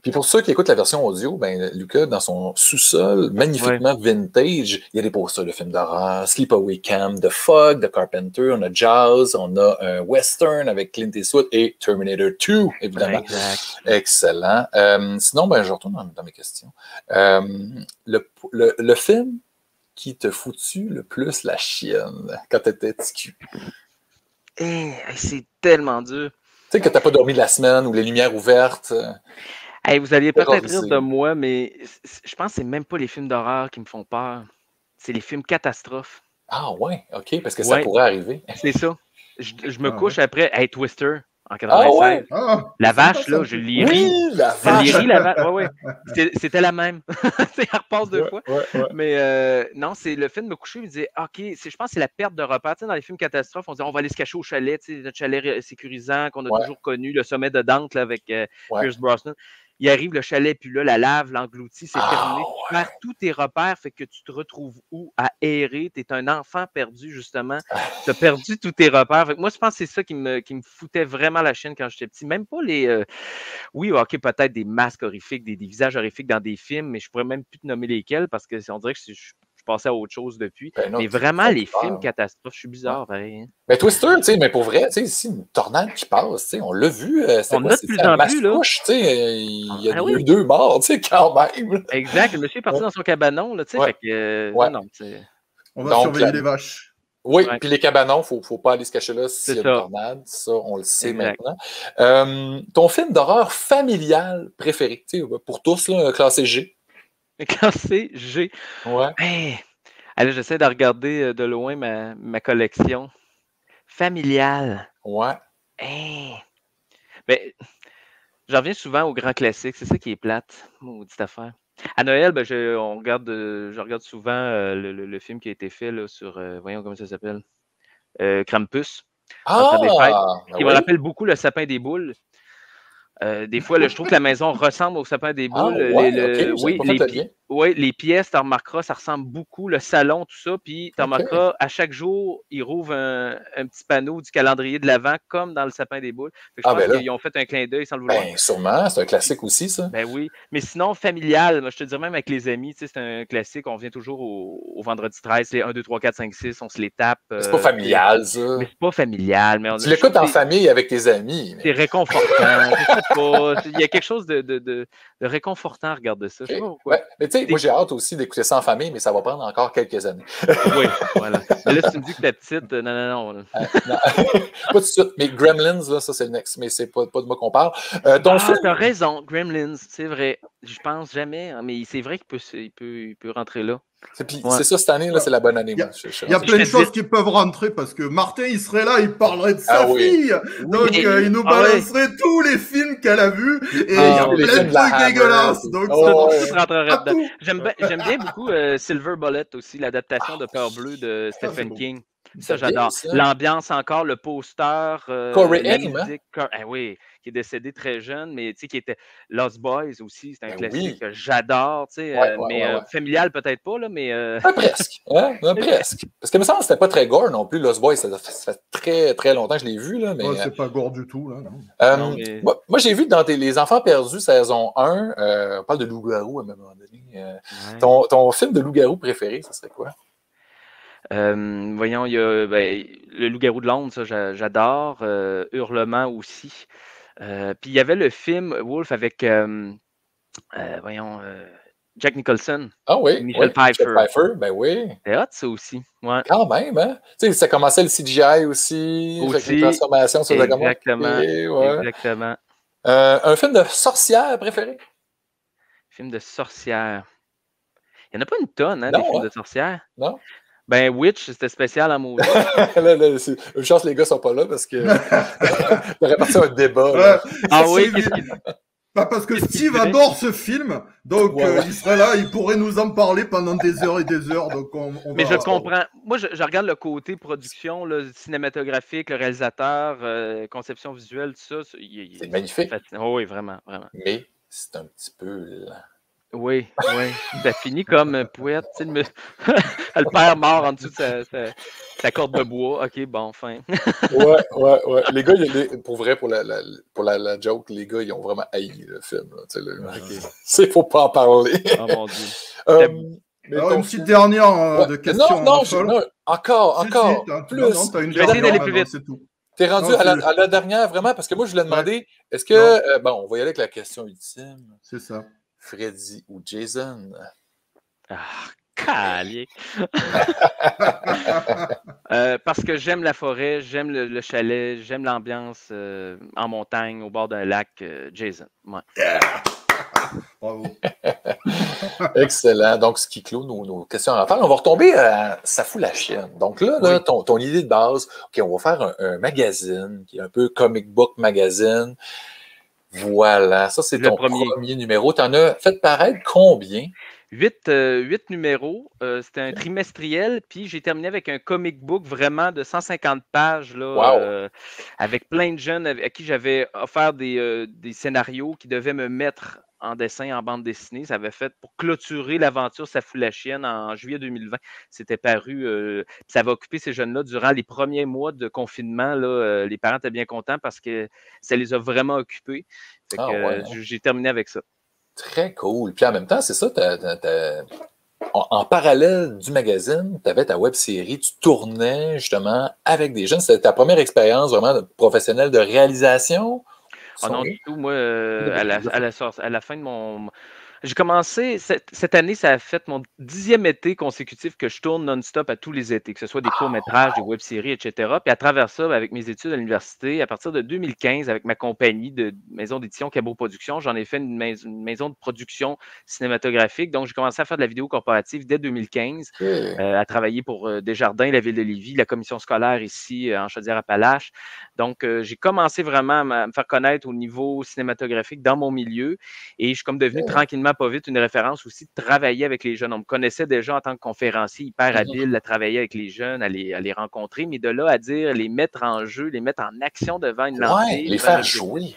Puis pour ceux qui écoutent la version audio, ben, Lucas, dans son sous-sol, magnifiquement vintage, il y a des posters de films d'horreur, Sleepaway Camp, The Fog, The Carpenter, on a Jaws, on a un western avec Clint Eastwood et Terminator 2, évidemment. Exact. Excellent. Sinon, ben, je retourne dans mes questions. Le film qui te foutu le plus la chienne quand tu étais petit cul? C'est tellement dur. Tu sais que tu n'as pas dormi de la semaine ou les lumières ouvertes. Vous alliez peut-être rire de moi, mais je pense que c'est même pas les films d'horreur qui me font peur. C'est les films catastrophes. Ah ouais, OK, parce que ça pourrait arriver. C'est ça. Je me couche après. Hey, Twister, en 96. La vache, là, je l'ai ri. Oui, la vache. Je l'ai ri, la vache. Ouais. C'était la même. Elle repasse deux fois. Mais non, c'est le fait de me coucher, me disait, OK, je pense que c'est la perte de repères. Tu sais, dans les films catastrophes, on dit, on va aller se cacher au chalet, tu sais, notre chalet sécurisant qu'on a toujours connu, le sommet de Dante là, avec Pierce Brosnan. Il arrive, le chalet, puis là, la lave l'engloutit, c'est terminé. Tu perds tous tes repères, fait que tu te retrouves où? À errer. Tu es un enfant perdu, justement. Tu as perdu tous tes repères. Fait que moi, je pense que c'est ça qui me foutait vraiment la chienne quand j'étais petit. Même pas les... Oui, OK, peut-être des masques horrifiques, des visages horrifiques dans des films, mais je pourrais même plus te nommer lesquels parce que on dirait que je passais à autre chose depuis. Mais vraiment, les films catastrophes, je suis bizarre, pareil. Hein. Mais Twister, tu sais, mais pour vrai, tu sais, ici, une tornade qui passe, tu sais, on l'a vu. On a de plus en plus, là. Tu sais, il y a eu 2 morts, tu sais, quand même. Exact, le monsieur est parti dans son cabanon, là, tu sais, fait que... On va surveiller les vaches. Oui, puis les cabanons, il ne faut pas aller se cacher là s'il y a une tornade. Ça, on le sait maintenant. Ton film d'horreur familial préféré, tu sais, pour tous, là, classé G. Classé G. Ouais. Allez, j'essaie de regarder de loin ma collection. Familiale. Ouais. Mais j'en reviens souvent aux grands classiques. C'est ça qui est plate, maudite affaire. À Noël, je regarde souvent le film qui a été fait là, sur, voyons comment ça s'appelle, Krampus. Qui me rappelle beaucoup le sapin des boules. Des fois, là, je trouve que la maison ressemble au sapin des boules. Oui, les pièces, tu remarqueras, ça ressemble beaucoup, le salon, tout ça. Puis tu remarqueras, à chaque jour, ils rouvrent un petit panneau du calendrier de l'Avent, comme dans le sapin des boules. Je pense qu'ils ont fait un clin d'œil sans le vouloir. Sûrement, c'est un classique aussi, ça. Ben oui. Mais sinon, familial, moi, je te dirais même avec les amis, c'est un classique. On vient toujours au vendredi 13, les 1, 2, 3, 4, 5, 6, on se les tape. C'est pas familial, ça. Mais c'est pas familial. Mais tu l'écoutes en famille avec tes amis. C'est réconfortant. Je sais pas. Il y a quelque chose de réconfortant à regarder ça. Je sais pas pourquoi. Ouais. Mais tu sais, moi, j'ai hâte aussi d'écouter ça en famille, mais ça va prendre encore quelques années. Oui, voilà. Mais là, si tu me dis que t'es petite, non. Non. Pas tout de suite. Mais Gremlins, là, ça, c'est le next. Mais c'est pas de moi qu'on parle. T'as raison, Gremlins, c'est vrai. Je pense jamais, mais c'est vrai qu'il peut rentrer là. C'est ça, cette année, là, c'est la bonne année. Il y a plein de choses qui peuvent rentrer parce que Martin, il serait là, il parlerait de sa fille. Donc, il nous balancerait tous les films qu'elle a vus et il y a plein de trucs dégueulasses. Donc, tout rentrerait dedans. J'aime bien beaucoup Silver Bullet aussi, l'adaptation de Peur Bleue de Stephen King. Ça, j'adore. L'ambiance encore, le poster, Corey la Haim, musique. Oui, qui est décédé très jeune, mais tu sais, qui était Lost Boys aussi, c'est un classique que j'adore, tu sais, mais familial peut-être pas, là, mais... presque, presque. Parce que me semble que c'était pas très gore non plus, Lost Boys, ça fait très, très longtemps que je l'ai vu, là, mais... c'est pas gore du tout, là, non. Moi, j'ai vu dans Les Enfants perdus, saison 1, on parle de loup-garou à un moment donné. Ton film de loup-garou préféré, ça serait quoi? Voyons, il y a le Loup-garou de Londres, ça j'adore. Hurlement aussi. Puis il y avait le film Wolf avec Jack Nicholson. Ah oui, Michel Pfeiffer. Ben oui. C'est hot, ça aussi. Ouais. Quand même, hein? Tu sais, ça commençait le CGI aussi. Avec une transformation sur exactement. Exactement. Un film de sorcière préféré? Film de sorcière. Il n'y en a pas une tonne, des films de sorcière. Non? Ben, Witch, c'était spécial à maudit. Une chance, les gars sont pas là parce que il aurait parti un débat. Oui, parce que Steve adore ce film, donc il serait là, il pourrait nous en parler pendant des heures et des heures. Donc mais je comprends. Moi, je regarde le côté production, cinématographique, le réalisateur, conception visuelle, tout ça. C'est magnifique. Oui, vraiment, vraiment. Mais c'est un petit peu lent. Oui. Ça finit comme Pouette. Le père mort en dessous de sa corde de bois. OK, bon, fin. Ouais. Les gars, pour vrai, pour la joke, les gars, ils ont vraiment haï le film. Il faut pas en parler. Oh mon Dieu. Alors, une petite dernière de questions. Non, encore. Plus. Je vais essayer d'aller plus vite. C'est tout. T'es rendu à la dernière, vraiment, parce que moi, je voulais demander, est-ce que... on va y aller avec la question ultime. C'est ça. Freddy ou Jason? Calier! Parce que j'aime la forêt, j'aime le chalet, j'aime l'ambiance en montagne, au bord d'un lac. Jason, ouais. Yeah! Bravo. Excellent. Donc, ce qui clôt nos questions en rafale. On va retomber à Ça fout la chienne. Donc là, ton idée de base, OK, on va faire un magazine qui est un peu comic book magazine. Voilà, ça c'est ton premier numéro. Tu en as fait paraître combien? 8 numéros. C'était un trimestriel, puis j'ai terminé avec un comic book vraiment de 150 pages, là, avec plein de jeunes à qui j'avais offert des scénarios qui devaient me mettre en dessin, en bande dessinée. Ça avait fait pour clôturer l'aventure Ça fout la chienne en juillet 2020. C'était paru. Ça va occuper ces jeunes-là durant les premiers mois de confinement. Là, les parents étaient bien contents parce que ça les a vraiment occupés. J'ai terminé avec ça. Très cool. Puis en même temps, c'est ça, en parallèle du magazine, tu avais ta web-série, tu tournais justement avec des jeunes. C'était ta première expérience vraiment professionnelle de réalisation? Non, du tout. Moi, à la fin de mon... J'ai commencé, cette année, ça a fait mon 10e été consécutif que je tourne non-stop à tous les étés, que ce soit des courts-métrages, des web-séries, etc. Puis à travers ça, avec mes études à l'université, à partir de 2015, avec ma compagnie de maison d'édition Cabot Productions, j'en ai fait une maison de production cinématographique. Donc, j'ai commencé à faire de la vidéo corporative dès 2015, à travailler pour Desjardins, la Ville de Lévis, la commission scolaire ici en Chaudière-Appalaches. Donc, j'ai commencé vraiment à me faire connaître au niveau cinématographique dans mon milieu et je suis comme devenu tranquillement pas vite une référence aussi de travailler avec les jeunes. On me connaissait déjà en tant que conférencier hyper habile à travailler avec les jeunes, à les rencontrer, mais de là à dire les mettre en jeu, les mettre en action devant une lancée. Les faire jouer.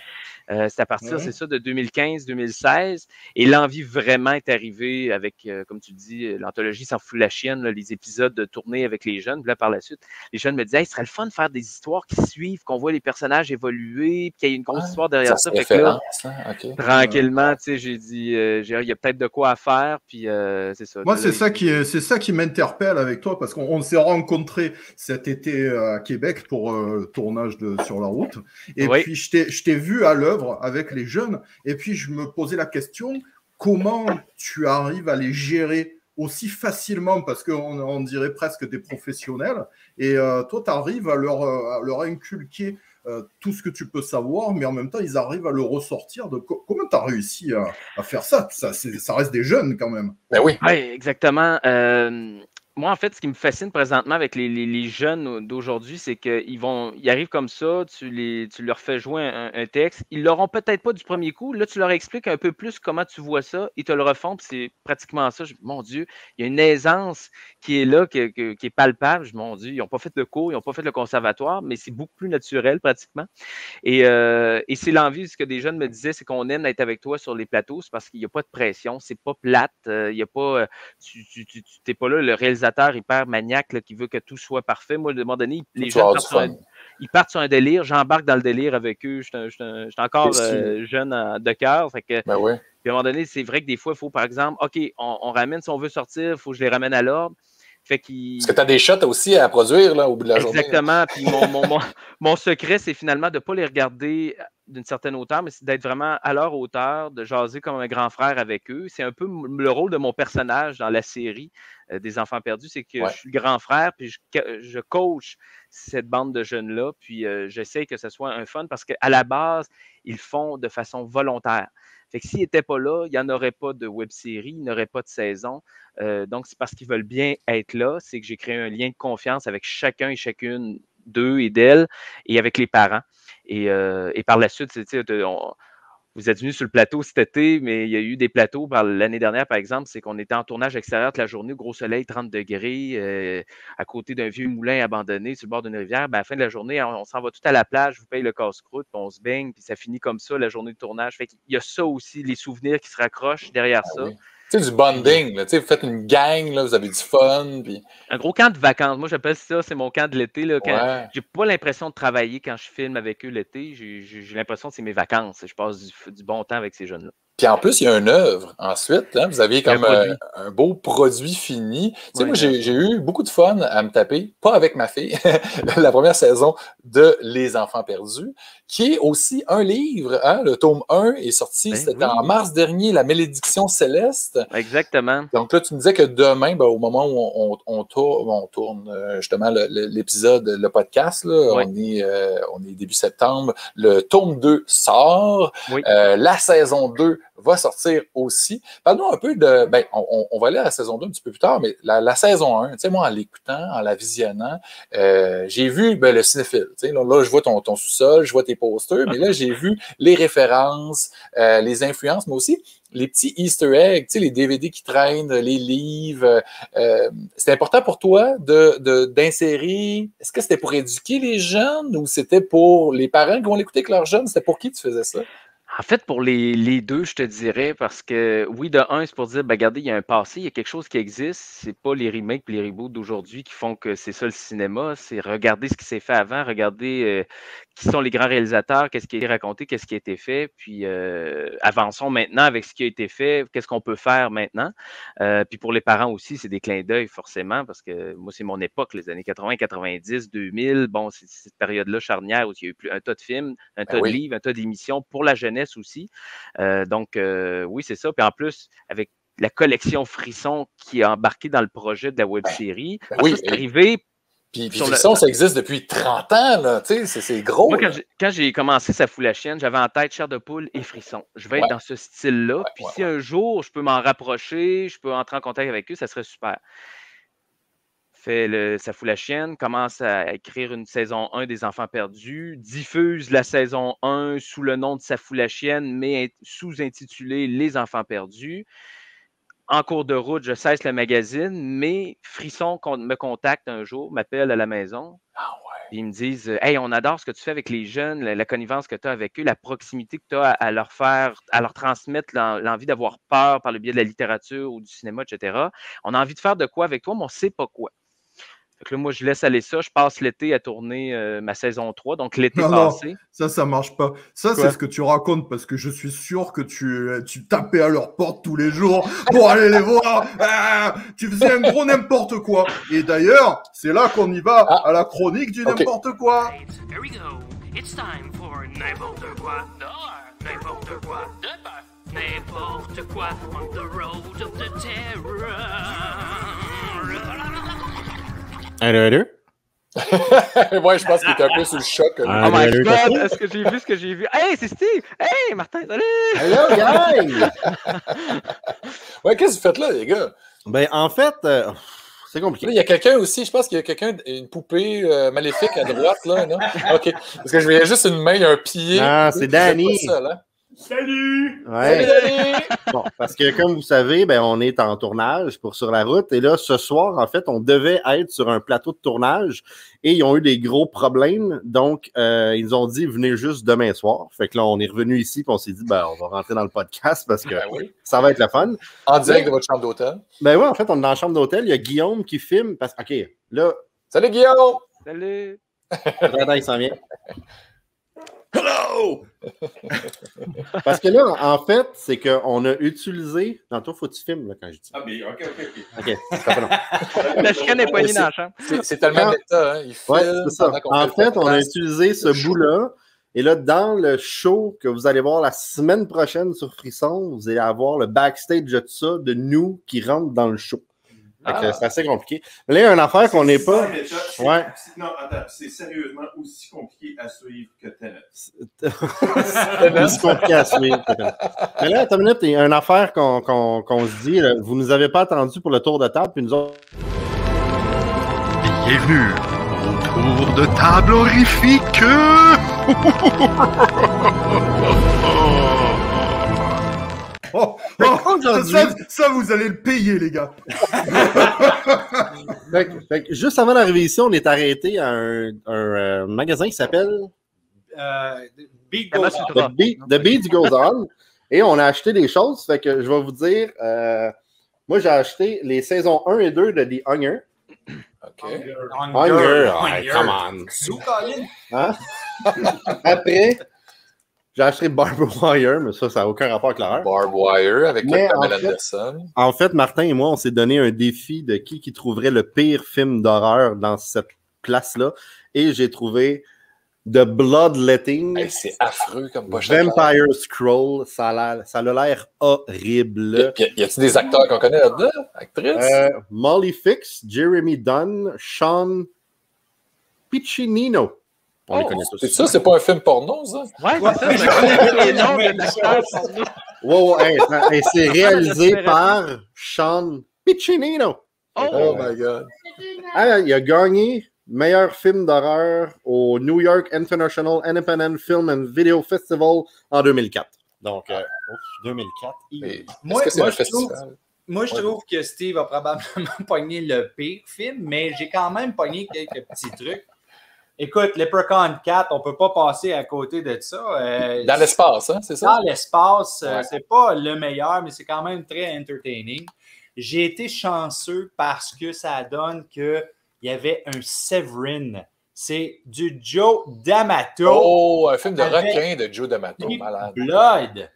C'est à partir, c'est ça, de 2015-2016. Et l'envie vraiment est arrivée avec, comme tu dis, l'anthologie S'en fout la chienne, là, les épisodes de tournée avec les jeunes. Puis là, par la suite, les jeunes me disaient, hey, ce serait le fun de faire des histoires qui suivent, qu'on voit les personnages évoluer, puis qu'il y ait une grosse histoire derrière ça. Fait que là, tranquillement, tu sais, j'ai dit, il y a peut-être de quoi à faire, puis c'est ça. Moi, c'est ça qui m'interpelle avec toi, parce qu'on s'est rencontrés cet été à Québec pour tournage Sur la route. Et puis, je t'ai vu à l'œuvre avec les jeunes, et puis je me posais la question, comment tu arrives à les gérer aussi facilement, parce qu'on dirait presque des professionnels, et toi, tu arrives à leur inculquer tout ce que tu peux savoir, mais en même temps, ils arrivent à le ressortir. Comment tu as réussi à faire ça? Ça reste des jeunes quand même. Ben oui. Oui, exactement. Moi, en fait, ce qui me fascine présentement avec les jeunes d'aujourd'hui, c'est qu'ils arrivent comme ça, tu leur fais jouer un texte. Ils l'auront peut-être pas du premier coup. Là, tu leur expliques un peu plus comment tu vois ça. Ils te le refont, puis c'est pratiquement ça. Mon Dieu, il y a une aisance qui est là, qui est palpable. Mon Dieu, ils n'ont pas fait le cours, ils n'ont pas fait le conservatoire, mais c'est beaucoup plus naturel pratiquement. Et c'est l'envie, ce que des jeunes me disaient, c'est qu'on aime être avec toi sur les plateaux, c'est parce qu'il n'y a pas de pression, c'est pas plate, il y a pas, tu n'es pas là, le réalisateur hyper maniaque là, qui veut que tout soit parfait. Moi, à un moment donné, les jeunes partent sur un délire, j'embarque dans le délire avec eux, je suis encore jeune de cœur. Fait que, ben oui. Puis à un moment donné, c'est vrai que des fois, il faut, par exemple, OK, on ramène, si on veut sortir, il faut que je les ramène à l'ordre. Parce que tu as des shots aussi à produire là, au bout de la journée. Exactement. Puis mon secret, c'est finalement de ne pas les regarder d'une certaine hauteur, mais c'est d'être vraiment à leur hauteur, de jaser comme un grand frère avec eux. C'est un peu le rôle de mon personnage dans la série des Enfants perdus, c'est que je suis le grand frère, puis je coach cette bande de jeunes-là, puis j'essaie que ce soit un fun parce qu'à la base, ils le font de façon volontaire. Fait que s'ils n'étaient pas là, il n'y en aurait pas de web-série, il n'y aurait pas de saison. Donc, c'est parce qu'ils veulent bien être là. C'est que j'ai créé un lien de confiance avec chacun et chacune d'eux et d'elles et avec les parents. Et par la suite, vous êtes venus sur le plateau cet été, mais il y a eu des plateaux l'année dernière, par exemple, c'est qu'on était en tournage extérieur toute la journée, gros soleil, 30 degrés, à côté d'un vieux moulin abandonné sur le bord d'une rivière. Ben, à la fin de la journée, on s'en va tout à la plage, je vous paye le casse-croûte, puis on se baigne, puis ça finit comme ça, la journée de tournage. Fait qu'il y a ça aussi, les souvenirs qui se raccrochent derrière ça. Oui. Tu sais, du bonding, là, vous faites une gang, là, vous avez du fun. Puis... Un gros camp de vacances. Moi, j'appelle ça, c'est mon camp de l'été. J'ai pas l'impression de travailler quand je filme avec eux l'été. J'ai l'impression que c'est mes vacances. Je passe du bon temps avec ces jeunes-là. Puis en plus, il y a une œuvre ensuite. Hein, vous aviez comme un beau produit fini. Tu sais, moi, j'ai eu beaucoup de fun à me taper, pas avec ma fille, la première saison de Les Enfants perdus, qui est aussi un livre. Hein, le tome 1 est sorti, c'était en mars dernier, La Malédiction céleste. Exactement. Donc là, tu me disais que demain, au moment où on tourne justement l'épisode, le podcast, là, on est début septembre, le tome 2 sort, la saison 2 va sortir aussi. Parle-nous un peu de... on va aller à la saison 2 un petit peu plus tard, mais la saison 1, tu sais, moi, en l'écoutant, en la visionnant, j'ai vu le cinéphile. Tu sais, là, je vois ton sous-sol, je vois tes posters, mais là, j'ai vu les références, les influences, mais aussi les petits Easter eggs, tu sais, les DVD qui traînent, les livres. C'est important pour toi d'insérer... Est-ce que c'était pour éduquer les jeunes ou c'était pour les parents qui vont l'écouter avec leurs jeunes? C'était pour qui tu faisais ça? En fait, pour les deux, je te dirais, parce que oui, de un, c'est pour dire, regardez, il y a un passé, il y a quelque chose qui existe. C'est pas les remakes et les reboots d'aujourd'hui qui font que c'est ça le cinéma. C'est regarder ce qui s'est fait avant, regarder qui sont les grands réalisateurs, qu'est-ce qui a été raconté, qu'est-ce qui a été fait, puis avançons maintenant avec ce qui a été fait, qu'est-ce qu'on peut faire maintenant. Puis pour les parents aussi, c'est des clins d'œil forcément, parce que moi, c'est mon époque, les années 80, 90, 2000. Bon, c'est cette période-là charnière où il y a eu un tas de films, un tas de livres, un tas d'émissions pour la jeunesse aussi. Donc, oui, c'est ça. Puis en plus, avec la collection Frisson qui est embarquée dans le projet de la web-série, c'est arrivé. Puis Frisson, ça existe depuis 30 ans, là, tu sais, c'est gros. Moi, quand j'ai commencé Ça fout la chienne, j'avais en tête Chair de poule et Frisson. Je vais être dans ce style-là. Puis si un jour, je peux m'en rapprocher, je peux entrer en contact avec eux, ça serait super. Ça fout la chienne, commence à écrire une saison 1 des Enfants perdus, diffuse la saison 1 sous le nom de Ça fout la chienne, mais sous-intitulé Les Enfants perdus. En cours de route, je cesse le magazine, mais Frisson me contacte un jour, m'appelle à la maison. Ah ouais. Puis ils me disent Hey, on adore ce que tu fais avec les jeunes, la connivence que tu as avec eux, la proximité que tu as à leur faire, à leur transmettre l'envie d'avoir peur par le biais de la littérature ou du cinéma, etc. On a envie de faire de quoi avec toi, mais on ne sait pas quoi. Fait que là, moi, je laisse aller ça. Je passe l'été à tourner ma saison 3, donc l'été passé. Non, ça marche pas. Ça, c'est ce que tu racontes, parce que je suis sûr que tu tapais à leur porte tous les jours pour aller les voir. Tu faisais un gros n'importe quoi. Et d'ailleurs, c'est là qu'on y va à la chronique du n'importe quoi. Here we go. It's time for n'importe quoi. N'importe quoi. N'importe quoi. On the road of the terror. Allô? Ouais, je pense qu'il était un peu sous le choc. Oh my God! Est-ce que j'ai vu ce que j'ai vu? Hey, c'est Steve! Hey, Martin, salut! Hello, guys! Ouais, qu'est-ce que vous faites là, les gars? Ben, en fait, c'est compliqué. Là, il y a quelqu'un aussi, je pense qu'il y a quelqu'un, une poupée maléfique à droite, là, non? OK. Parce que je voyais juste une main, un pied. Ah, c'est Danny. Salut! Ouais. Bon, parce que comme vous savez, ben, on est en tournage pour Sur la route. Et là, ce soir, en fait, on devait être sur un plateau de tournage et ils ont eu des gros problèmes. Donc, ils nous ont dit, venez juste demain soir. Fait que là, on est revenu ici et on s'est dit, ben, on va rentrer dans le podcast parce que ça va être le fun. En direct de votre chambre d'hôtel. Ben oui, en fait, on est dans la chambre d'hôtel. Il y a Guillaume qui filme. OK, là. Salut, Guillaume! Salut! Attends, il s'en vient. Hello! Parce que là, en fait, c'est qu'on a utilisé. Non, toi, faut que tu filmes là, quand je dis. Ah, mais OK. OK, ça fait long. La chicane est poignée dans la chambre. C'est tellement d'état, hein? Il Ouais, filme c'est ça. pendant qu'on En fait le fait, on a podcast. utilisé ce bout-là. Et là, dans le show que vous allez voir la semaine prochaine sur Frisson, vous allez avoir le backstage de ça, de nous qui rentrent dans le show. Fait que c'est assez compliqué. Mais là, il y a une affaire qu'on n'est pas. Ouais. Non, attends, c'est sérieusement aussi compliqué à suivre que Tenet. C'est aussi compliqué à suivre. Mais là, attends une minute, il y a une affaire qu'on se dit. Là, vous ne nous avez pas attendu pour le tour de table, puis nous autres. Bienvenue au tour de table horrifique! Ça, vous allez le payer, les gars. Fait que juste avant d'arriver ici, on est arrêté à un magasin qui s'appelle Beat Goes On. The Beat Goes On. Et on a acheté des choses. Fait que je vais vous dire, moi j'ai acheté les saisons 1 et 2 de The Hunger. OK. Hunger. Come on. Sous, Colin. Hein? Après, j'ai acheté Barbed Wire, mais ça n'a aucun rapport avec l'horreur. Barbed Wire avec Mais Pamela en fait- Anderson. En fait, Martin et moi, on s'est donné un défi de qui trouverait le pire film d'horreur dans cette place-là. Et j'ai trouvé The Bloodletting. Hey, c'est affreux comme pochette. Vampire Scroll. Ça a l'air horrible. Y a-t-il des acteurs qu'on connaît là-dedans? Actrices? Molly Fix, Jeremy Dunn, Sean Piccinino. On les connaît tous. C'est ça, c'est pas un film porno, ça? Ouais, c'est ça. Je connais les noms de l'acteur porno. Wow, hey, c'est réalisé par Sean Piccinino. Oh my God. Ah, il a gagné meilleur film d'horreur au New York International Independent Film and Video Festival en 2004. Donc, 2004. Mais Moi, est-ce que c'est moi, un je festival? Moi, je trouve que Steve a probablement pogné le pire film, mais j'ai quand même pogné quelques petits trucs. Écoute, Leprechaun 4, on ne peut pas passer à côté de ça. Dans l'espace, hein, c'est ça? Dans l'espace, Ouais. c'est pas le meilleur, mais c'est quand même très entertaining. J'ai été chanceux parce que ça donne qu'il y avait un Severin. C'est du Joe D'Amato. Oh, un film de Avec requin de Joe D'Amato, malade. Blood.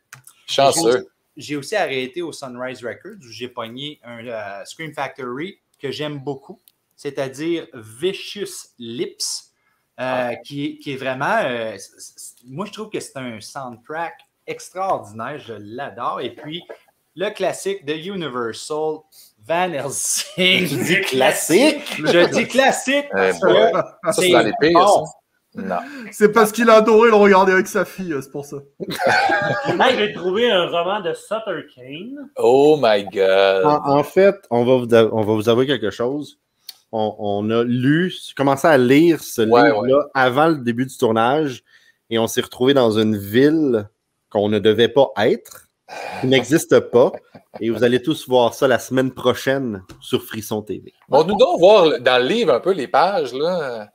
Chanceux. J'ai aussi arrêté au Sunrise Records où j'ai pogné un Scream Factory que j'aime beaucoup, c'est-à-dire Vicious Lips, qui est vraiment... moi, je trouve que c'est un soundtrack extraordinaire, je l'adore. Et puis, le classique de Universal, Van Helsing. Tu dis classique? Je dis classique parce que Ça, c'est dans les pires, bon. ça. Non. C'est parce qu'il a adoré le regarder avec sa fille, c'est pour ça. Moi, j'ai trouvé un roman de Sutter Kane. Oh my God. En fait, on va vous avouer quelque chose. On a commencé à lire ce livre-là avant le début du tournage et on s'est retrouvé dans une ville qu'on ne devait pas être. qui n'existe pas. Et vous allez tous voir ça la semaine prochaine sur Frisson TV. Bon, nous donc voir dans le livre un peu les pages, là.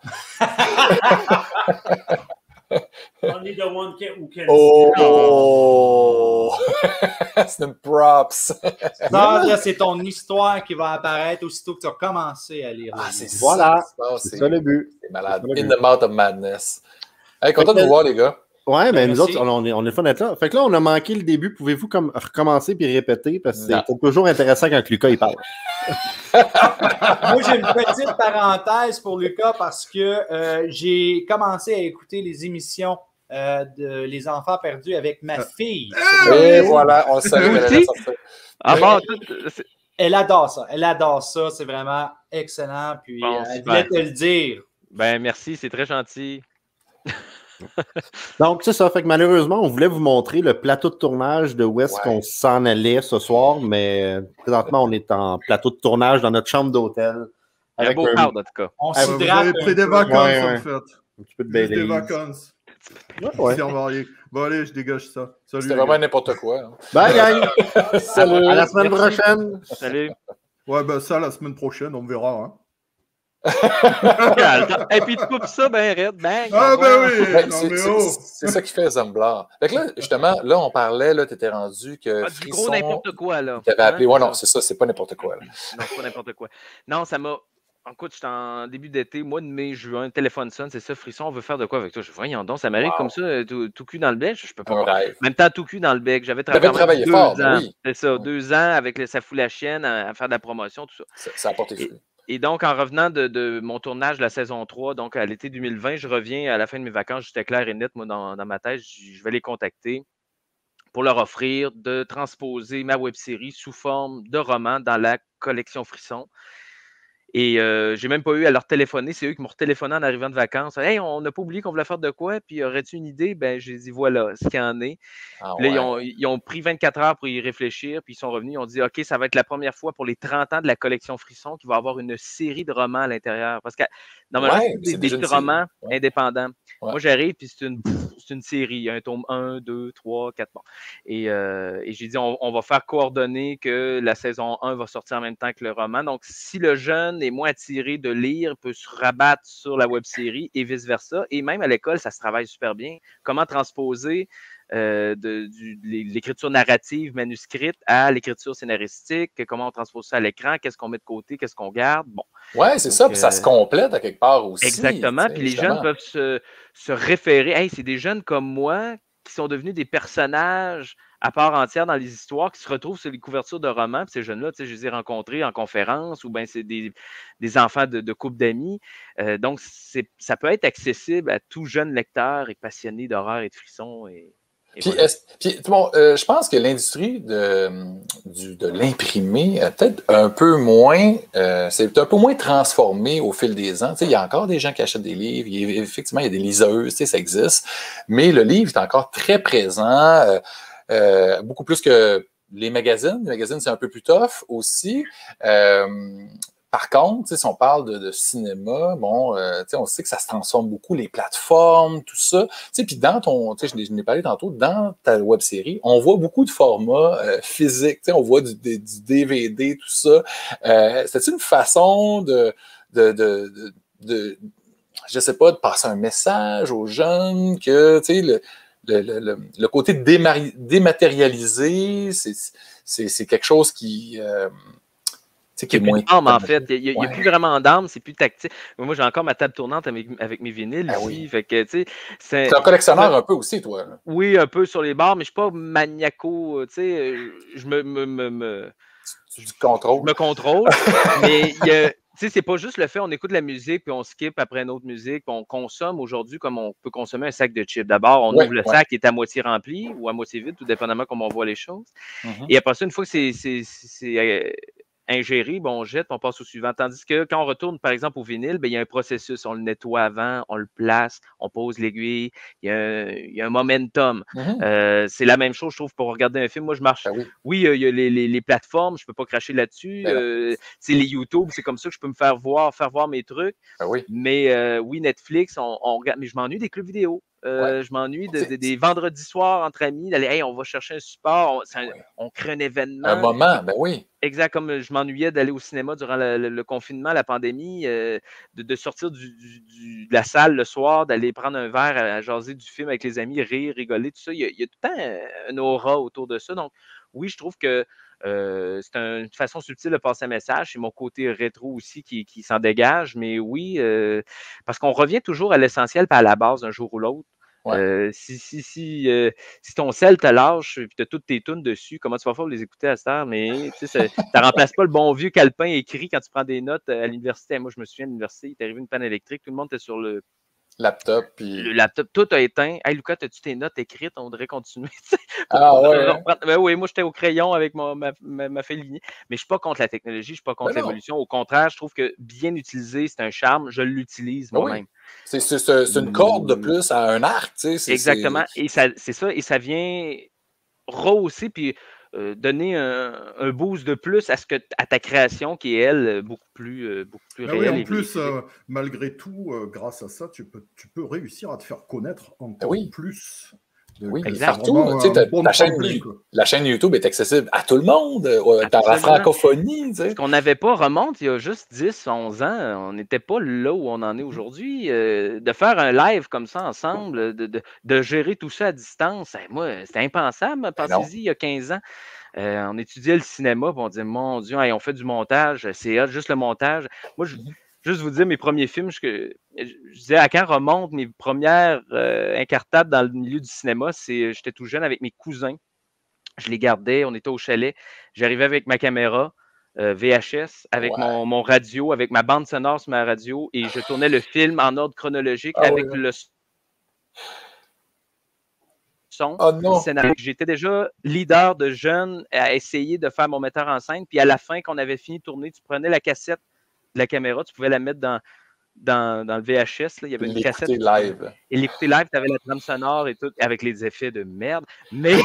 Only the one who can Oh! C'est une props. Non, là, c'est ton histoire qui va apparaître aussitôt que tu as commencé à lire. Ah, c'est Voilà, ça. c'est ça le but. C'est malade. C'est ça, In le the mouth of madness. Hey, content de vous voir, les gars. Ouais, mais nous merci. autres, on est le fun d'être là. Fait que là, on a manqué le début. Pouvez-vous comme recommencer puis répéter? Parce que Non. c'est toujours intéressant quand Lucas il parle. Moi, j'ai une petite parenthèse pour Lucas parce que j'ai commencé à écouter les émissions de Les Enfants perdus avec ma fille. Et voilà, on le savait Vous qu'elle allait aussi? sortir. Ah bon, Elle adore ça. Elle adore ça. C'est vraiment excellent. Puis Bon, elle super. voulait te le dire. ben merci, c'est très gentil. Donc, c'est ça. Fait que malheureusement, on voulait vous montrer le plateau de tournage de où est-ce Ouais. qu'on s'en allait ce soir, mais présentement, on est en plateau de tournage dans notre chambre d'hôtel. Un Avec beau un, cadre, en tout cas. On Ah, Vous s'hydrate. avez pris des un peu. vacances, Ouais, ouais. en fait. un petit peu de Juste des Baileys. vacances. Ouais. C'est varié. Bon, allez, je dégage ça. Salut. C'était les vraiment gars. n'importe quoi. Hein. Bye, gang! Salut! À la semaine Merci. prochaine! Salut. Ouais, ben ça, la semaine prochaine, on verra. Hein. Et puis tu coupes ça, ben raide, bang. Ah, au ben revoir. oui! Ben, Non, c'est mais c'est- oh! c'est ça qui fait Zamblar. Fait que là, justement, là, on parlait, là, t'étais rendu que Ah, du gros Frisson n'importe quoi, là. t'avait appelé. Hein? Ouais, non, c'est ça, c'est pas n'importe quoi. Là. Non, c'est pas n'importe quoi. Non, ça m'a. Écoute, j'étais en début d'été, mois de mai, juin, le téléphone sonne, c'est ça, Frisson, on veut faire de quoi avec toi? Je dis, voyons donc, ça m'arrive Wow. comme ça, tout cul dans le bec, je peux pas Un croire. rêve. En même temps, tout cul dans le bec. J'avais T'avais quand même travaillé 2 fort, ben ans. oui. C'est ça, Mm. 2 ans avec le Ça fout la chienne à faire de la promotion, tout ça. Ça a porté Et, fruit. et donc, en revenant de mon tournage de la saison 3, donc à l'été 2020, je reviens à la fin de mes vacances, j'étais clair et net, moi, dans ma tête, je vais les contacter pour leur offrir de transposer ma web-série sous forme de roman dans la collection Frisson. Et j'ai même pas eu à leur téléphoner. C'est eux qui m'ont retéléphoné en arrivant de vacances. Hey, on n'a pas oublié qu'on voulait faire de quoi? Puis aurais-tu une idée? Ben, j'ai dit voilà ce qu'il y en est. Ah Puis là, ouais. ils ont pris 24 heures pour y réfléchir. Puis ils sont revenus. Ils ont dit OK, ça va être la première fois pour les 30 ans de la collection Frisson qu'il va y avoir une série de romans à l'intérieur. Parce que normalement, Ouais, c'est c'est des déjà une petits série. romans Ouais. indépendants. Ouais. Moi, j'arrive, puis c'est une série. Il y a un tome 1, 2, 3, 4. Bon. Et j'ai dit on va faire coordonner que la saison 1 va sortir en même temps que le roman. Donc, si le jeune est moins attiré de lire, peut se rabattre sur la web-série et vice-versa. Et même à l'école, ça se travaille super bien. Comment transposer l'écriture narrative manuscrite à l'écriture scénaristique, comment on transpose ça à l'écran, qu'est-ce qu'on met de côté, qu'est-ce qu'on garde. Bon. Ouais, c'est Donc, ça, puis ça se complète à quelque part aussi. Exactement. tu sais, Puis les justement. jeunes peuvent se référer. Hey, c'est des jeunes comme moi qui sont devenus des personnages à part entière dans les histoires, qui se retrouvent sur les couvertures de romans. Puis ces jeunes-là, tu sais, je les ai rencontrés en conférence ou bien c'est des enfants de couples d'amis. Donc, ça peut être accessible à tout jeune lecteur et passionné d'horreur et de frissons. Et Puis, voilà. bon, je pense que l'industrie de l'imprimé est peut-être un peu moins, c'est un peu moins transformé au fil des ans. Tu sais, il y a encore des gens qui achètent des livres, effectivement, il y a des liseuses, tu sais, ça existe, mais le livre est encore très présent, beaucoup plus que les magazines. Les magazines, c'est un peu plus tough aussi. Par contre, si on parle de cinéma, bon, on sait que ça se transforme beaucoup, les plateformes, tout ça. Puis dans je n'ai parlé tantôt, dans ta web-série, on voit beaucoup de formats physiques. On voit du DVD, tout ça. C'est une façon je sais pas, de passer un message aux jeunes que, le côté dématérialisé, c'est quelque chose qui Il n'y a plus d'âme, en fait. Il n'y a plus vraiment d'âme, c'est plus tactile. Moi, j'ai encore ma table tournante avec mes vinyles ici. Oui. Fait que, c'est un collectionneur un peu aussi, toi. Là. Oui, un peu sur les bords, mais je ne suis pas maniaco. Je Tu contrôles. Je me contrôle. Mais c'est pas juste le fait, on écoute la musique, puis on skip après une autre musique, puis on consomme aujourd'hui comme on peut consommer un sac de chips. D'abord, on ouvre le sac qui est à moitié rempli ou à moitié vide, tout dépendamment comment on voit les choses. Et après ça, une fois que c'est ingéré, on jette, on passe au suivant. Tandis que quand on retourne, par exemple, au vinyle, il y a un processus. On le nettoie avant, on le place, on pose l'aiguille, il y a un momentum. C'est la même chose, je trouve, pour regarder un film. Moi, je marche. Oui, il y a les plateformes, je ne peux pas cracher là-dessus. C'est les YouTube, c'est comme ça que je peux me faire voir mes trucs. Mais oui, Netflix, on regarde. Mais je m'ennuie des clubs vidéo. Je m'ennuie des vendredis soirs entre amis, d'aller, hey, on va chercher un support, on crée un événement. Un moment, ben oui. Exact, comme je m'ennuyais d'aller au cinéma durant le confinement, la pandémie, de sortir de la salle le soir, d'aller prendre un verre à jaser du film avec les amis, rire, rigoler, tout ça. Il y a tout le temps une aura autour de ça. Donc, oui, je trouve que c'est une façon subtile de passer un message. C'est mon côté rétro aussi qui s'en dégage. Mais oui, parce qu'on revient toujours à l'essentiel et à la base un jour ou l'autre. Ouais. Si ton sel te lâche et tu as toutes tes tunes dessus, comment tu vas faire pour les écouter à cette heure? Mais ça ne remplace pas le bon vieux calepin écrit quand tu prends des notes à l'université. Moi, je me souviens de l'université, il est arrivé une panne électrique, tout le monde était sur le laptop. Puis... Le laptop, tout a éteint. Hey, Lucas, as-tu tes notes écrites? On devrait continuer. Ben oui, moi, j'étais au crayon avec ma feuille lignée. Mais je ne suis pas contre la technologie, je ne suis pas contre l'évolution. Au contraire, je trouve que bien utilisé, c'est un charme. Je l'utilise moi-même. Oui. C'est une corde de plus à un arc. Exactement. Et c'est ça. Et ça vient rehausser puis donner un boost de plus à ta création qui est, elle, beaucoup plus réelle. Oui, en plus, malgré tout, grâce à ça, tu peux réussir à te faire connaître encore plus. Oui, partout. La chaîne YouTube est accessible à tout le monde, dans la francophonie. Ce qu'on n'avait pas remonte il y a juste 10, 11 ans. On n'était pas là où on en est aujourd'hui. De faire un live comme ça ensemble, de gérer tout ça à distance, moi, c'était impensable. Pensez-y, il y a 15 ans. On étudiait le cinéma, puis on disait, mon Dieu, hey, on fait du montage, c'est juste le montage. Moi, juste vous dire, mes premiers films, je disais à quand remontent mes premières incartades dans le milieu du cinéma, j'étais tout jeune avec mes cousins. Je les gardais, on était au chalet. J'arrivais avec ma caméra VHS, avec mon radio, avec ma bande sonore sur ma radio, et je tournais le film en ordre chronologique avec le son, le scénario. J'étais déjà leader de jeunes à essayer de faire mon metteur en scène. Puis à la fin, quand on avait fini de tourner, tu prenais la cassette de la caméra, tu pouvais la mettre dans le VHS. Là. Il y avait une cassette. Live. Et l'écouter live, tu avais la trame sonore et tout, avec les effets de merde. Mais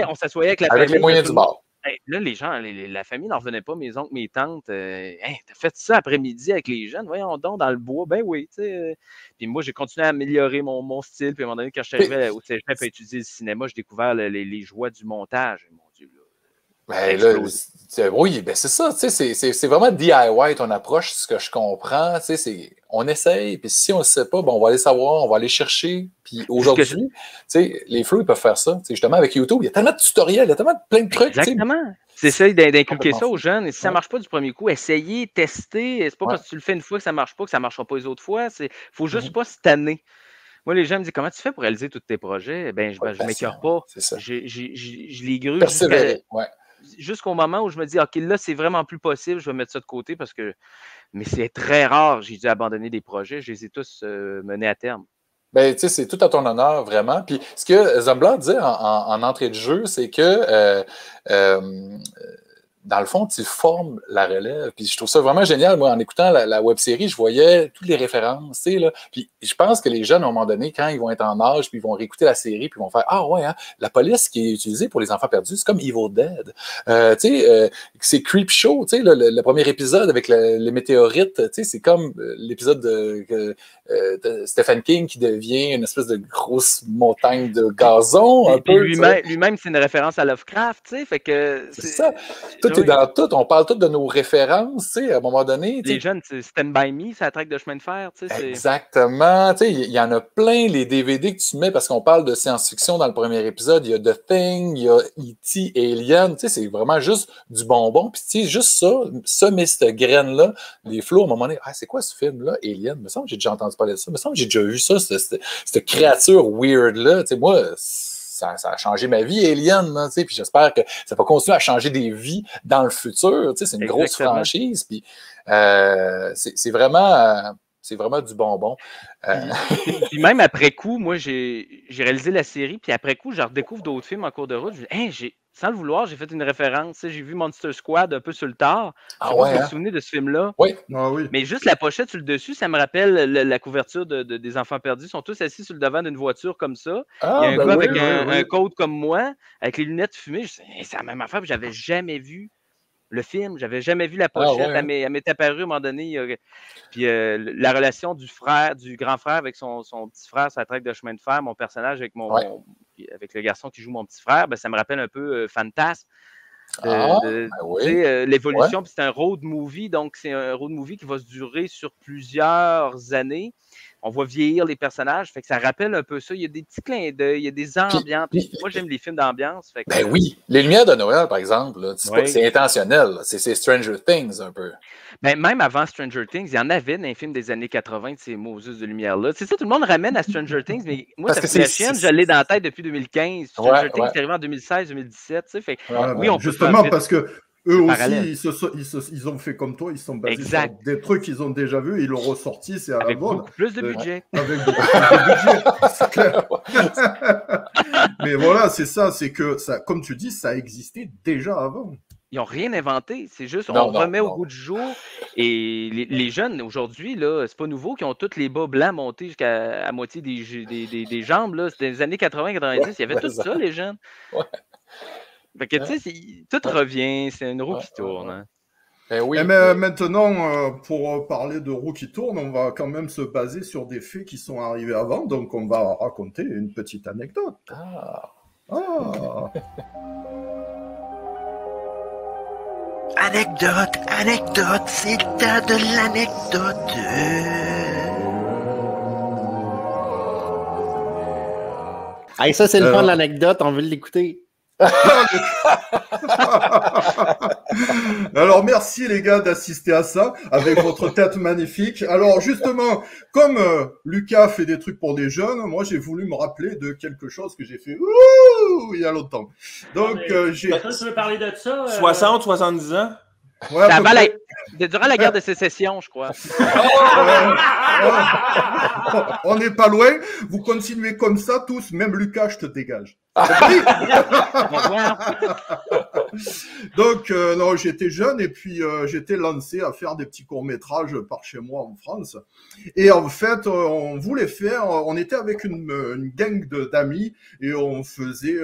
on s'assoyait avec la famille. Avec les moyens du bord. Là, les gens, la famille n'en revenait pas, mes oncles, mes tantes. T'as fait ça après-midi avec les jeunes? Voyons donc, dans le bois. Ben oui, tu sais. Puis moi, j'ai continué à améliorer mon style. Puis à un moment donné, quand je suis arrivé au cégep à étudier le cinéma, j'ai découvert les joies du montage. Mon Dieu, là. Oui, ben c'est ça. C'est vraiment DIY ton approche, ce que je comprends. On essaye, puis si on ne sait pas, on va aller savoir, on va aller chercher. Puis aujourd'hui, les flots, ils peuvent faire ça. Justement, avec YouTube, il y a tellement de tutoriels, il y a tellement plein de trucs. Exactement. C'est ça, d'inculquer ça aux jeunes. Et si ça ne marche pas du premier coup, essayez, testez. C'est pas parce que tu le fais une fois que ça ne marche pas que ça ne marchera pas les autres fois. Il ne faut juste pas se tanner. Moi, les gens me disent, comment tu fais pour réaliser tous tes projets? Ben, je ne m'écœure pas. Je les grue jusqu'au moment où je me dis, OK, là, c'est vraiment plus possible, je vais mettre ça de côté parce que. Mais c'est très rare, j'ai dû abandonner des projets, je les ai tous menés à terme. Ben, tu sais, c'est tout à ton honneur, vraiment. Puis, ce que Zambla dit en entrée de jeu, c'est que dans le fond, tu formes la relève. Puis je trouve ça vraiment génial. Moi, en écoutant la web-série, je voyais toutes les références. Tu sais, là. Puis je pense que les jeunes, à un moment donné, quand ils vont être en âge, puis ils vont réécouter la série, puis ils vont faire « Ah ouais, hein, la police qui est utilisée pour les enfants perdus, c'est comme Evil Dead. » Tu sais, c'est Creepshow, tu sais, le premier épisode avec les météorites, tu sais, c'est comme l'épisode de Stephen King qui devient une espèce de grosse montagne de gazon. Lui-même, c'est une référence à Lovecraft, tu sais, fait que... C'est ça. Tout est dans tout. On parle tout de nos références, tu sais, à un moment donné. Les jeunes, c'est Stand By Me, c'est la traque de chemin de fer, tu sais. Exactement. Tu sais, il y en a plein, les DVD que tu mets, parce qu'on parle de science-fiction dans le premier épisode. Il y a The Thing, il y a E.T., Alien. Tu sais, c'est vraiment juste du bonbon. Puis, tu sais, juste ça, semer cette graine-là, les flots, à un moment donné, c'est quoi ce film-là, Alien? Il me semble que j'ai déjà entendu parler de ça. Il me semble que j'ai déjà vu ça, cette créature weird-là. Tu sais, moi, ça a changé ma vie, Alien, là, puis j'espère que ça va continuer à changer des vies dans le futur. C'est une grosse franchise, puis c'est vraiment du bonbon. Puis même après coup, moi, j'ai réalisé la série, puis après coup, je redécouvre d'autres films en cours de route. Je me dis, sans le vouloir, j'ai fait une référence. J'ai vu Monster Squad un peu sur le tard. Je sais pas si vous vous souvenez de ce film-là. Oui. Mais juste la pochette sur le dessus, ça me rappelle la couverture des Enfants perdus. Ils sont tous assis sur le devant d'une voiture comme ça. Il y a un gars avec un code comme moi, avec les lunettes fumées. Je dis, c'est la même affaire, j'avais jamais vu Le film, j'avais jamais vu la pochette. ouais. Elle m'est apparue à un moment donné. Puis la relation du grand frère avec son petit frère, sa traque de chemin de fer, mon personnage avec avec le garçon qui joue mon petit frère, ben, ça me rappelle un peu Fantasme. L'évolution, puis c'est un road movie, donc c'est un road movie qui va se durer sur plusieurs années. On va vieillir les personnages, fait que ça rappelle un peu ça. Il y a des petits clins d'œil, il y a des ambiances. Moi, j'aime les films d'ambiance. Ben oui, les lumières de Noël, par exemple, c'est intentionnel. C'est Stranger Things un peu. Ben, même avant Stranger Things, il y en avait dans les films des années 80 de ces Moses de lumière-là. C'est ça, tout le monde ramène à Stranger Things, mais moi, ça fait la chienne, je l'ai dans la tête depuis 2015. Stranger Things est arrivé en 2016-2017. Fait oui, on justement, parce que eux aussi, ils ont fait comme toi, ils sont basés sur des trucs qu'ils ont déjà vus, ils l'ont ressorti, c'est à la mode. Beaucoup plus de budget. Avec beaucoup plus de budget, c'est clair. Mais voilà, c'est ça, c'est que, ça, comme tu dis, ça existait déjà avant. Ils n'ont rien inventé, c'est juste on remet au goût du jour. Et les jeunes, aujourd'hui, là, c'est pas nouveau qu'ils ont tous les bas blancs montés jusqu'à moitié des jambes. C'était les années 80-90, il y avait tout ça, les jeunes. Fait que, tu sais, tout revient, c'est une roue qui tourne. Hein. Mais maintenant, pour parler de roue qui tourne, on va quand même se baser sur des faits qui sont arrivés avant, donc on va raconter une petite anecdote. Anecdote, c'est le temps de l'anecdote. Hey, ça, c'est le fun de l'anecdote, on veut l'écouter. Alors merci les gars d'assister à ça avec votre tête magnifique. Alors justement, comme Lucas fait des trucs pour des jeunes, moi j'ai voulu me rappeler de quelque chose que j'ai fait il y a longtemps. Donc j'ai... Tu veux parler de ça 60, 70 ans? Ouais, durant la guerre de sécession, je crois. On n'est pas loin. Vous continuez comme ça tous, même Lucas, je te dégage. Donc, non, j'étais jeune et puis j'étais lancé à faire des petits courts-métrages par chez moi en France. Et en fait, on voulait faire, on était avec une gang d'amis et on faisait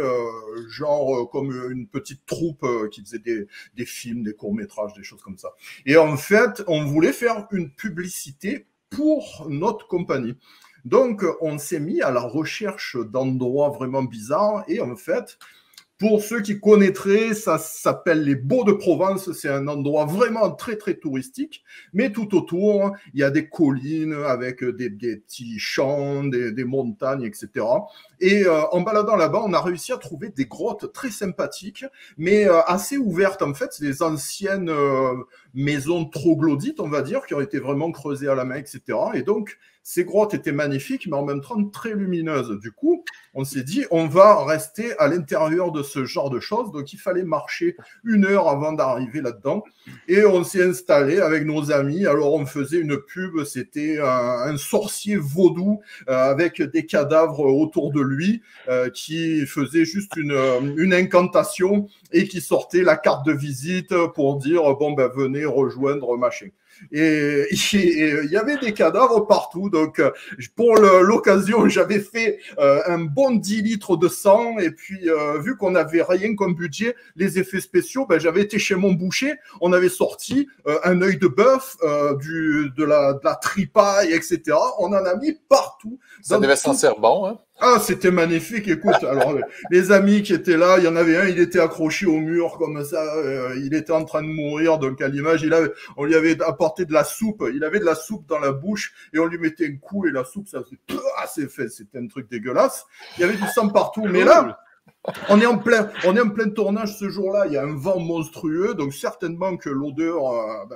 genre comme une petite troupe qui faisait des films, des courts-métrages, des choses comme ça. Et en fait, on voulait faire une publicité pour notre compagnie. Donc, on s'est mis à la recherche d'endroits vraiment bizarres et en fait, pour ceux qui connaîtraient, ça s'appelle les Baux-de-Provence. C'est un endroit vraiment très, très touristique. Mais tout autour, il y a des collines avec des petits champs, des montagnes, etc. Et en baladant là-bas, on a réussi à trouver des grottes très sympathiques, mais assez ouvertes. En fait, c'est des anciennes maisons troglodytes, on va dire, qui ont été vraiment creusées à la main, etc. Et donc, ces grottes étaient magnifiques, mais en même temps très lumineuses. Du coup, on s'est dit, on va rester à l'intérieur de ce genre de choses. Donc, il fallait marcher 1 heure avant d'arriver là-dedans. Et on s'est installé avec nos amis. Alors, on faisait une pub. C'était un sorcier vaudou avec des cadavres autour de lui qui faisait juste une incantation et qui sortait la carte de visite pour dire, bon, ben, venez rejoindre machin. Et il y avait des cadavres partout. Donc, pour l'occasion, j'avais fait un bon 10 litres de sang. Et puis, vu qu'on n'avait rien comme budget, les effets spéciaux, ben, j'avais été chez mon boucher. On avait sorti un œil de bœuf, de la tripaille, etc. On en a mis partout. Ça devait sentir bon, hein? Ah, c'était magnifique. Écoute, alors les amis qui étaient là, il y en avait un, il était accroché au mur comme ça, il était en train de mourir. Donc à l'image, on lui avait apporté de la soupe. Il avait de la soupe dans la bouche et on lui mettait un coup et la soupe, ça faisait, c'était un truc dégueulasse. Il y avait du sang partout. Mais là, on est en plein tournage ce jour-là. Il y a un vent monstrueux, donc certainement que l'odeur,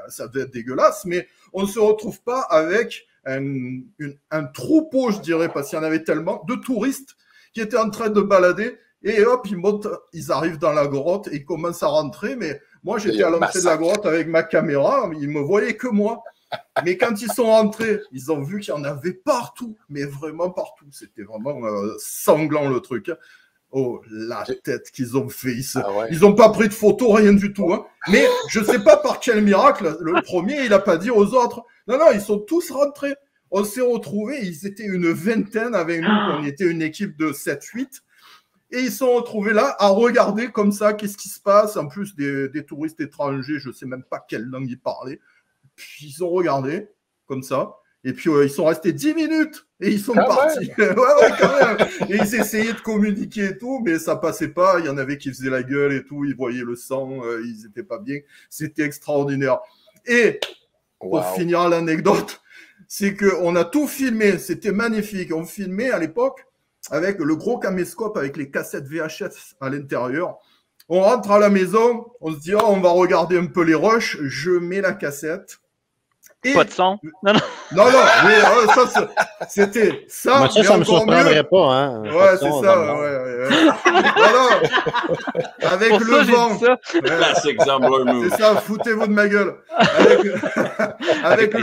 ça devait être dégueulasse. Mais on ne se retrouve pas avec un troupeau, je dirais, parce qu'il y en avait tellement, de touristes qui étaient en train de balader et hop, ils arrivent dans la grotte et ils commencent à rentrer. Mais moi, j'étais à l'entrée de la grotte avec ma caméra, ils me voyaient que moi. Mais quand ils sont rentrés, ils ont vu qu'il y en avait partout, mais vraiment partout. C'était vraiment sanglant le truc. Oh, la tête qu'ils ont fait. Ils ont pas pris de photos, rien du tout. Hein. Mais je sais pas par quel miracle, le premier, il a pas dit aux autres. Non, ils sont tous rentrés. On s'est retrouvés, ils étaient une vingtaine avec nous, on était une équipe de 7-8. Et ils sont retrouvés là à regarder comme ça, qu'est-ce qui se passe. En plus, des touristes étrangers, je ne sais même pas quelle langue ils parlaient. Puis ils ont regardé comme ça. Et puis ils sont restés 10 minutes et ils sont partis. Ouais, quand même. Et ils essayaient de communiquer et tout, mais ça passait pas. Il y en avait qui faisaient la gueule et tout. Ils voyaient le sang, ils étaient pas bien. C'était extraordinaire. Et pour finir l'anecdote, c'est qu'on a tout filmé. C'était magnifique. On filmait à l'époque avec le gros caméscope avec les cassettes VHS à l'intérieur. On rentre à la maison, on se dit, oh, on va regarder un peu les rushs. Je mets la cassette. Et... Pas de son? Non, mais ça, c'était ça. Moi, ça me surprendrait pas, hein. Ouais, c'est ça, ouais. Voilà. Avec pour le ça, vent. Classic Zumbler move. C'est ça, foutez-vous de ma gueule. Avec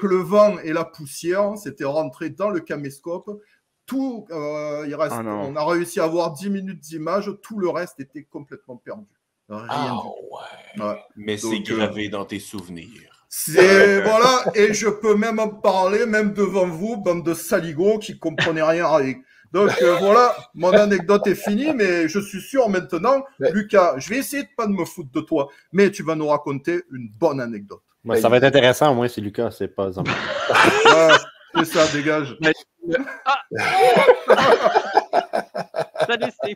le vent et la poussière, c'était rentré dans le caméscope. Tout, on a réussi à avoir 10 minutes d'image, tout le reste était complètement perdu. Rien du tout. Ouais. Mais c'est gravé dans tes souvenirs. Voilà, et je peux même en parler, même devant vous, bande de saligots qui comprenez rien à rien. Donc voilà, mon anecdote est finie, mais je suis sûr maintenant, Lucas, je vais essayer de pas me foutre de toi, mais tu vas nous raconter une bonne anecdote. Ça va être intéressant, au moins, c'est Lucas, c'est pas Zambler. C'est ça, dégage. Salut Steve.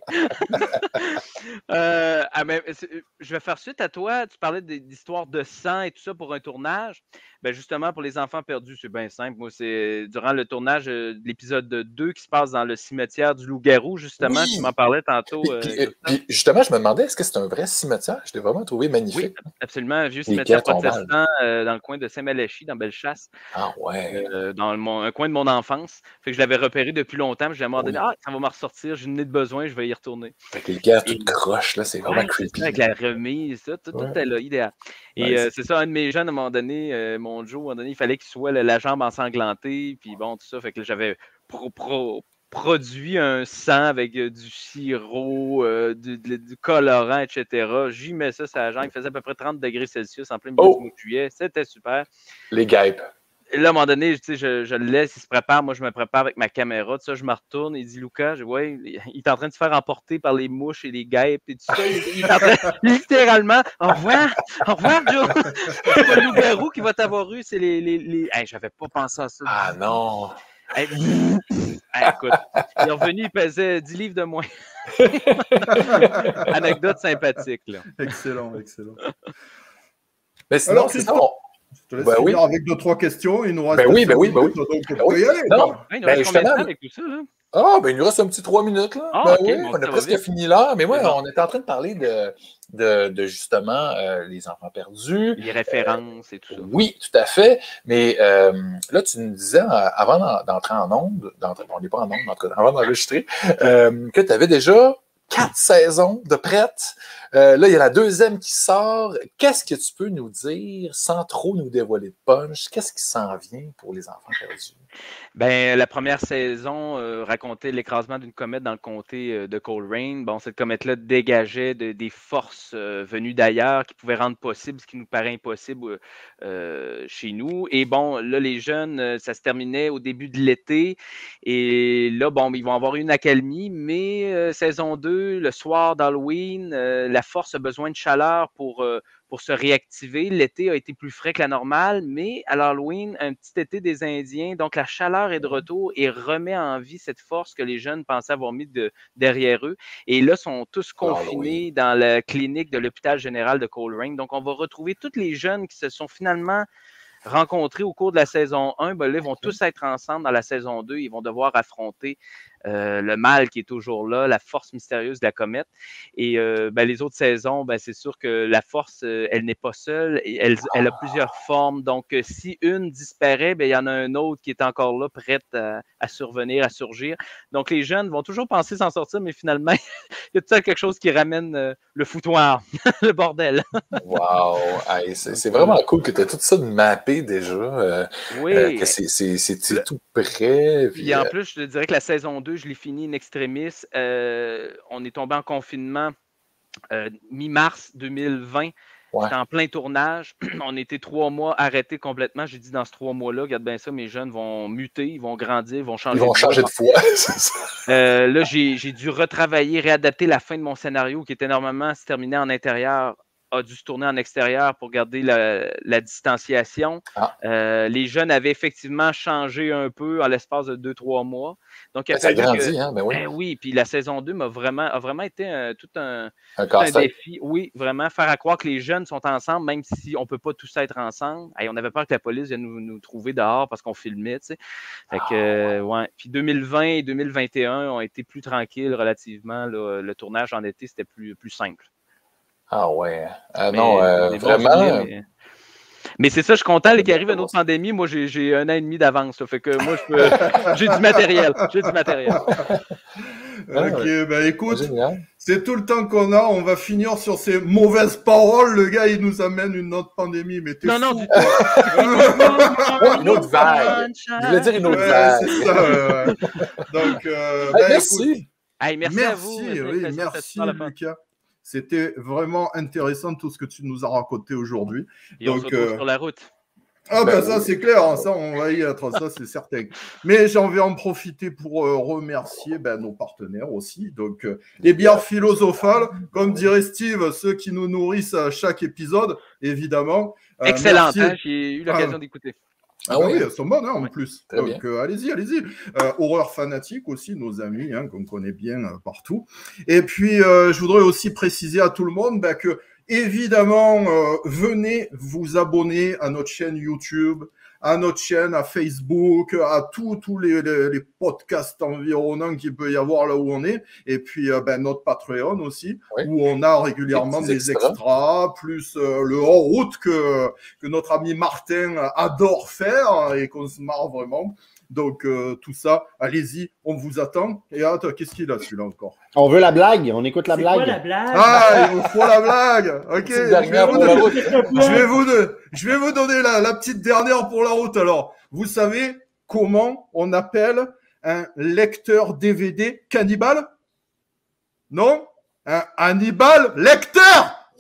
Je vais faire suite à toi. Tu parlais d'histoires de sang et tout ça pour un tournage. Ben justement, pour les enfants perdus, c'est bien simple. Moi, c'est durant le tournage de l'épisode 2 qui se passe dans le cimetière du Loup-Garou, justement. Tu m'en parlais tantôt. Puis, justement, je me demandais, est-ce que c'est un vrai cimetière? Je l'ai vraiment trouvé magnifique. Oui, absolument. Un vieux cimetière protestant dans le coin de Saint-Malachie, dans Bellechasse. Ah ouais. Dans un coin de mon enfance. Fait que je l'avais repéré depuis longtemps. Je l'ai donné, ça va me ressortir. J'ai une besoin, je vais y retourner. Avec les gars toutes croches, là, c'est vraiment creepy. Avec la remise, tout est là, idéal. Et c'est ça, un de mes jeunes, à un moment donné, mon Joe, à un moment donné, il fallait qu'il soit la jambe ensanglantée, puis bon, tout ça. Fait que j'avais produit un sang avec du sirop, du colorant, etc. J'y mets ça sur la jambe. Il faisait à peu près 30 degrés Celsius en plein milieu du mois de juillet. C'était super. Les guêpes. Et là, à un moment donné, je le laisse, il se prépare. Moi, je me prépare avec ma caméra. Tout ça, je me retourne. Il dit, Lucas, il est en train de se faire emporter par les mouches et les guêpes et tout ça. Il est en train, littéralement, au revoir, Joe. C'est pas le loup-garou qui va t'avoir eu, c'est les... Hey, j'avais pas pensé à ça. Ah non. Hey, écoute, il est revenu, il pesait 10 livres de moins. Anecdote sympathique, là. Excellent. Mais sinon, c'est ça. Je te laisse finir avec 2-3 questions. Il nous reste oui. Donc, on peut y aller. Non, il nous reste combien de temps avec tout ça, là? Ah, ben il nous reste un petit 3 minutes, là. On a presque fini là. Mais moi, on était en train de parler de justement les enfants perdus. Les références et tout ça. Oui, tout à fait. Mais là, tu nous disais, avant d'entrer en onde, on n'est pas en onde, en tout cas, avant d'enregistrer, que tu avais déjà 4 saisons de prêtes. Là, il y a la 2e qui sort. Qu'est-ce que tu peux nous dire sans trop nous dévoiler de punch? Qu'est-ce qui s'en vient pour les enfants perdus? Ben, la première saison racontait l'écrasement d'une comète dans le comté de Coleraine. Bon, cette comète-là dégageait des forces venues d'ailleurs qui pouvaient rendre possible ce qui nous paraît impossible chez nous. Et bon, là, les jeunes, ça se terminait au début de l'été. Et là, bon, ils vont avoir une accalmie, mais saison 2, le soir d'Halloween, la force a besoin de chaleur pour se réactiver. L'été a été plus frais que la normale, mais à l'Halloween, un petit été des Indiens, donc la chaleur est de retour et remet en vie cette force que les jeunes pensaient avoir mis derrière eux. Et là, sont tous confinés dans la clinique de l'hôpital général de Coleraine. Donc, on va retrouver tous les jeunes qui se sont finalement rencontrés au cours de la saison 1. Ben là, ils vont tous être ensemble dans la saison 2. Ils vont devoir affronter le mal qui est toujours là, la force mystérieuse de la comète. Et les autres saisons, c'est sûr que la force, elle n'est pas seule. Elle a plusieurs formes. Donc, si une disparaît, il y en a un autre qui est encore là, prête à survenir, à surgir. Donc, les jeunes vont toujours penser s'en sortir, mais finalement, il y a tout ça quelque chose qui ramène le foutoir, le bordel. Wow! Hey, c'est vraiment cool que tu aies tout ça mappé déjà. Oui. Que c'est tout prêt. Puis en plus, je te dirais que la saison 2, je l'ai fini in extremis. On est tombé en confinement mi-mars 2020. Ouais. C'était en plein tournage. On était 3 mois arrêtés complètement. J'ai dit dans ces 3 mois-là, regarde bien ça, mes jeunes vont muter, ils vont grandir, ils vont changer de foi. Là, j'ai dû retravailler, réadapter la fin de mon scénario qui était normalement se terminer en intérieur, a dû se tourner en extérieur pour garder la distanciation. Les jeunes avaient effectivement changé un peu en l'espace de 2-3 mois. Donc, ça a grandi, hein? Ben oui. Oui, puis la saison 2 a vraiment été tout un défi. Oui, vraiment, faire à croire que les jeunes sont ensemble, même si on ne peut pas tous être ensemble. Hey, on avait peur que la police vienne nous trouver dehors parce qu'on filmait, tu sais. Fait que, ouais. Puis 2020 et 2021 ont été plus tranquilles relativement. Là, le tournage en été, c'était plus simple. Ah ouais. Non, vraiment. Mais c'est ça, je suis content qu'il arrive une autre pandémie. Moi, j'ai 1 an et demi d'avance. Fait que moi, j'ai du matériel. Ok, ben écoute, c'est tout le temps qu'on a. On va finir sur ces mauvaises paroles. Le gars, il nous amène une autre pandémie. Mais t'es non, fou. du tout. Une autre vague. Je voulais dire une autre vague. C'est ça, donc, merci. Écoute, hey, merci à vous. Merci, Lucas. C'était vraiment intéressant tout ce que tu nous as raconté aujourd'hui. Et on se retrouve sur la route. Ah ben ça c'est clair, hein, ça on va y être, ça c'est certain. Mais j'ai envie d'en profiter pour remercier nos partenaires aussi. Donc les bières philosophales, comme dirait Steve, ceux qui nous nourrissent à chaque épisode, évidemment. Excellente, hein, j'ai eu l'occasion d'écouter. Ah oui, elles sont bonnes en plus. Très Donc allez-y. Horreur fanatique aussi, nos amis, qu'on connaît bien partout. Et puis je voudrais aussi préciser à tout le monde que évidemment, venez vous abonner à notre chaîne YouTube, à notre chaîne, à Facebook, à tous les podcasts environnants qu'il peut y avoir là où on est. Et puis notre Patreon aussi, où on a régulièrement des extras, plus le hors-route que notre ami Martin adore faire et qu'on se marre vraiment. Donc tout ça, allez-y, on vous attend. Et attends, qu'est-ce qu'il a celui-là encore? On veut la blague, on écoute la blague. Quoi, la blague? Ah, il vous faut la blague. Ok. Je vais vous donner la petite dernière pour la route. Alors, vous savez comment on appelle un lecteur DVD cannibale? Non? Un Hannibal lecteur.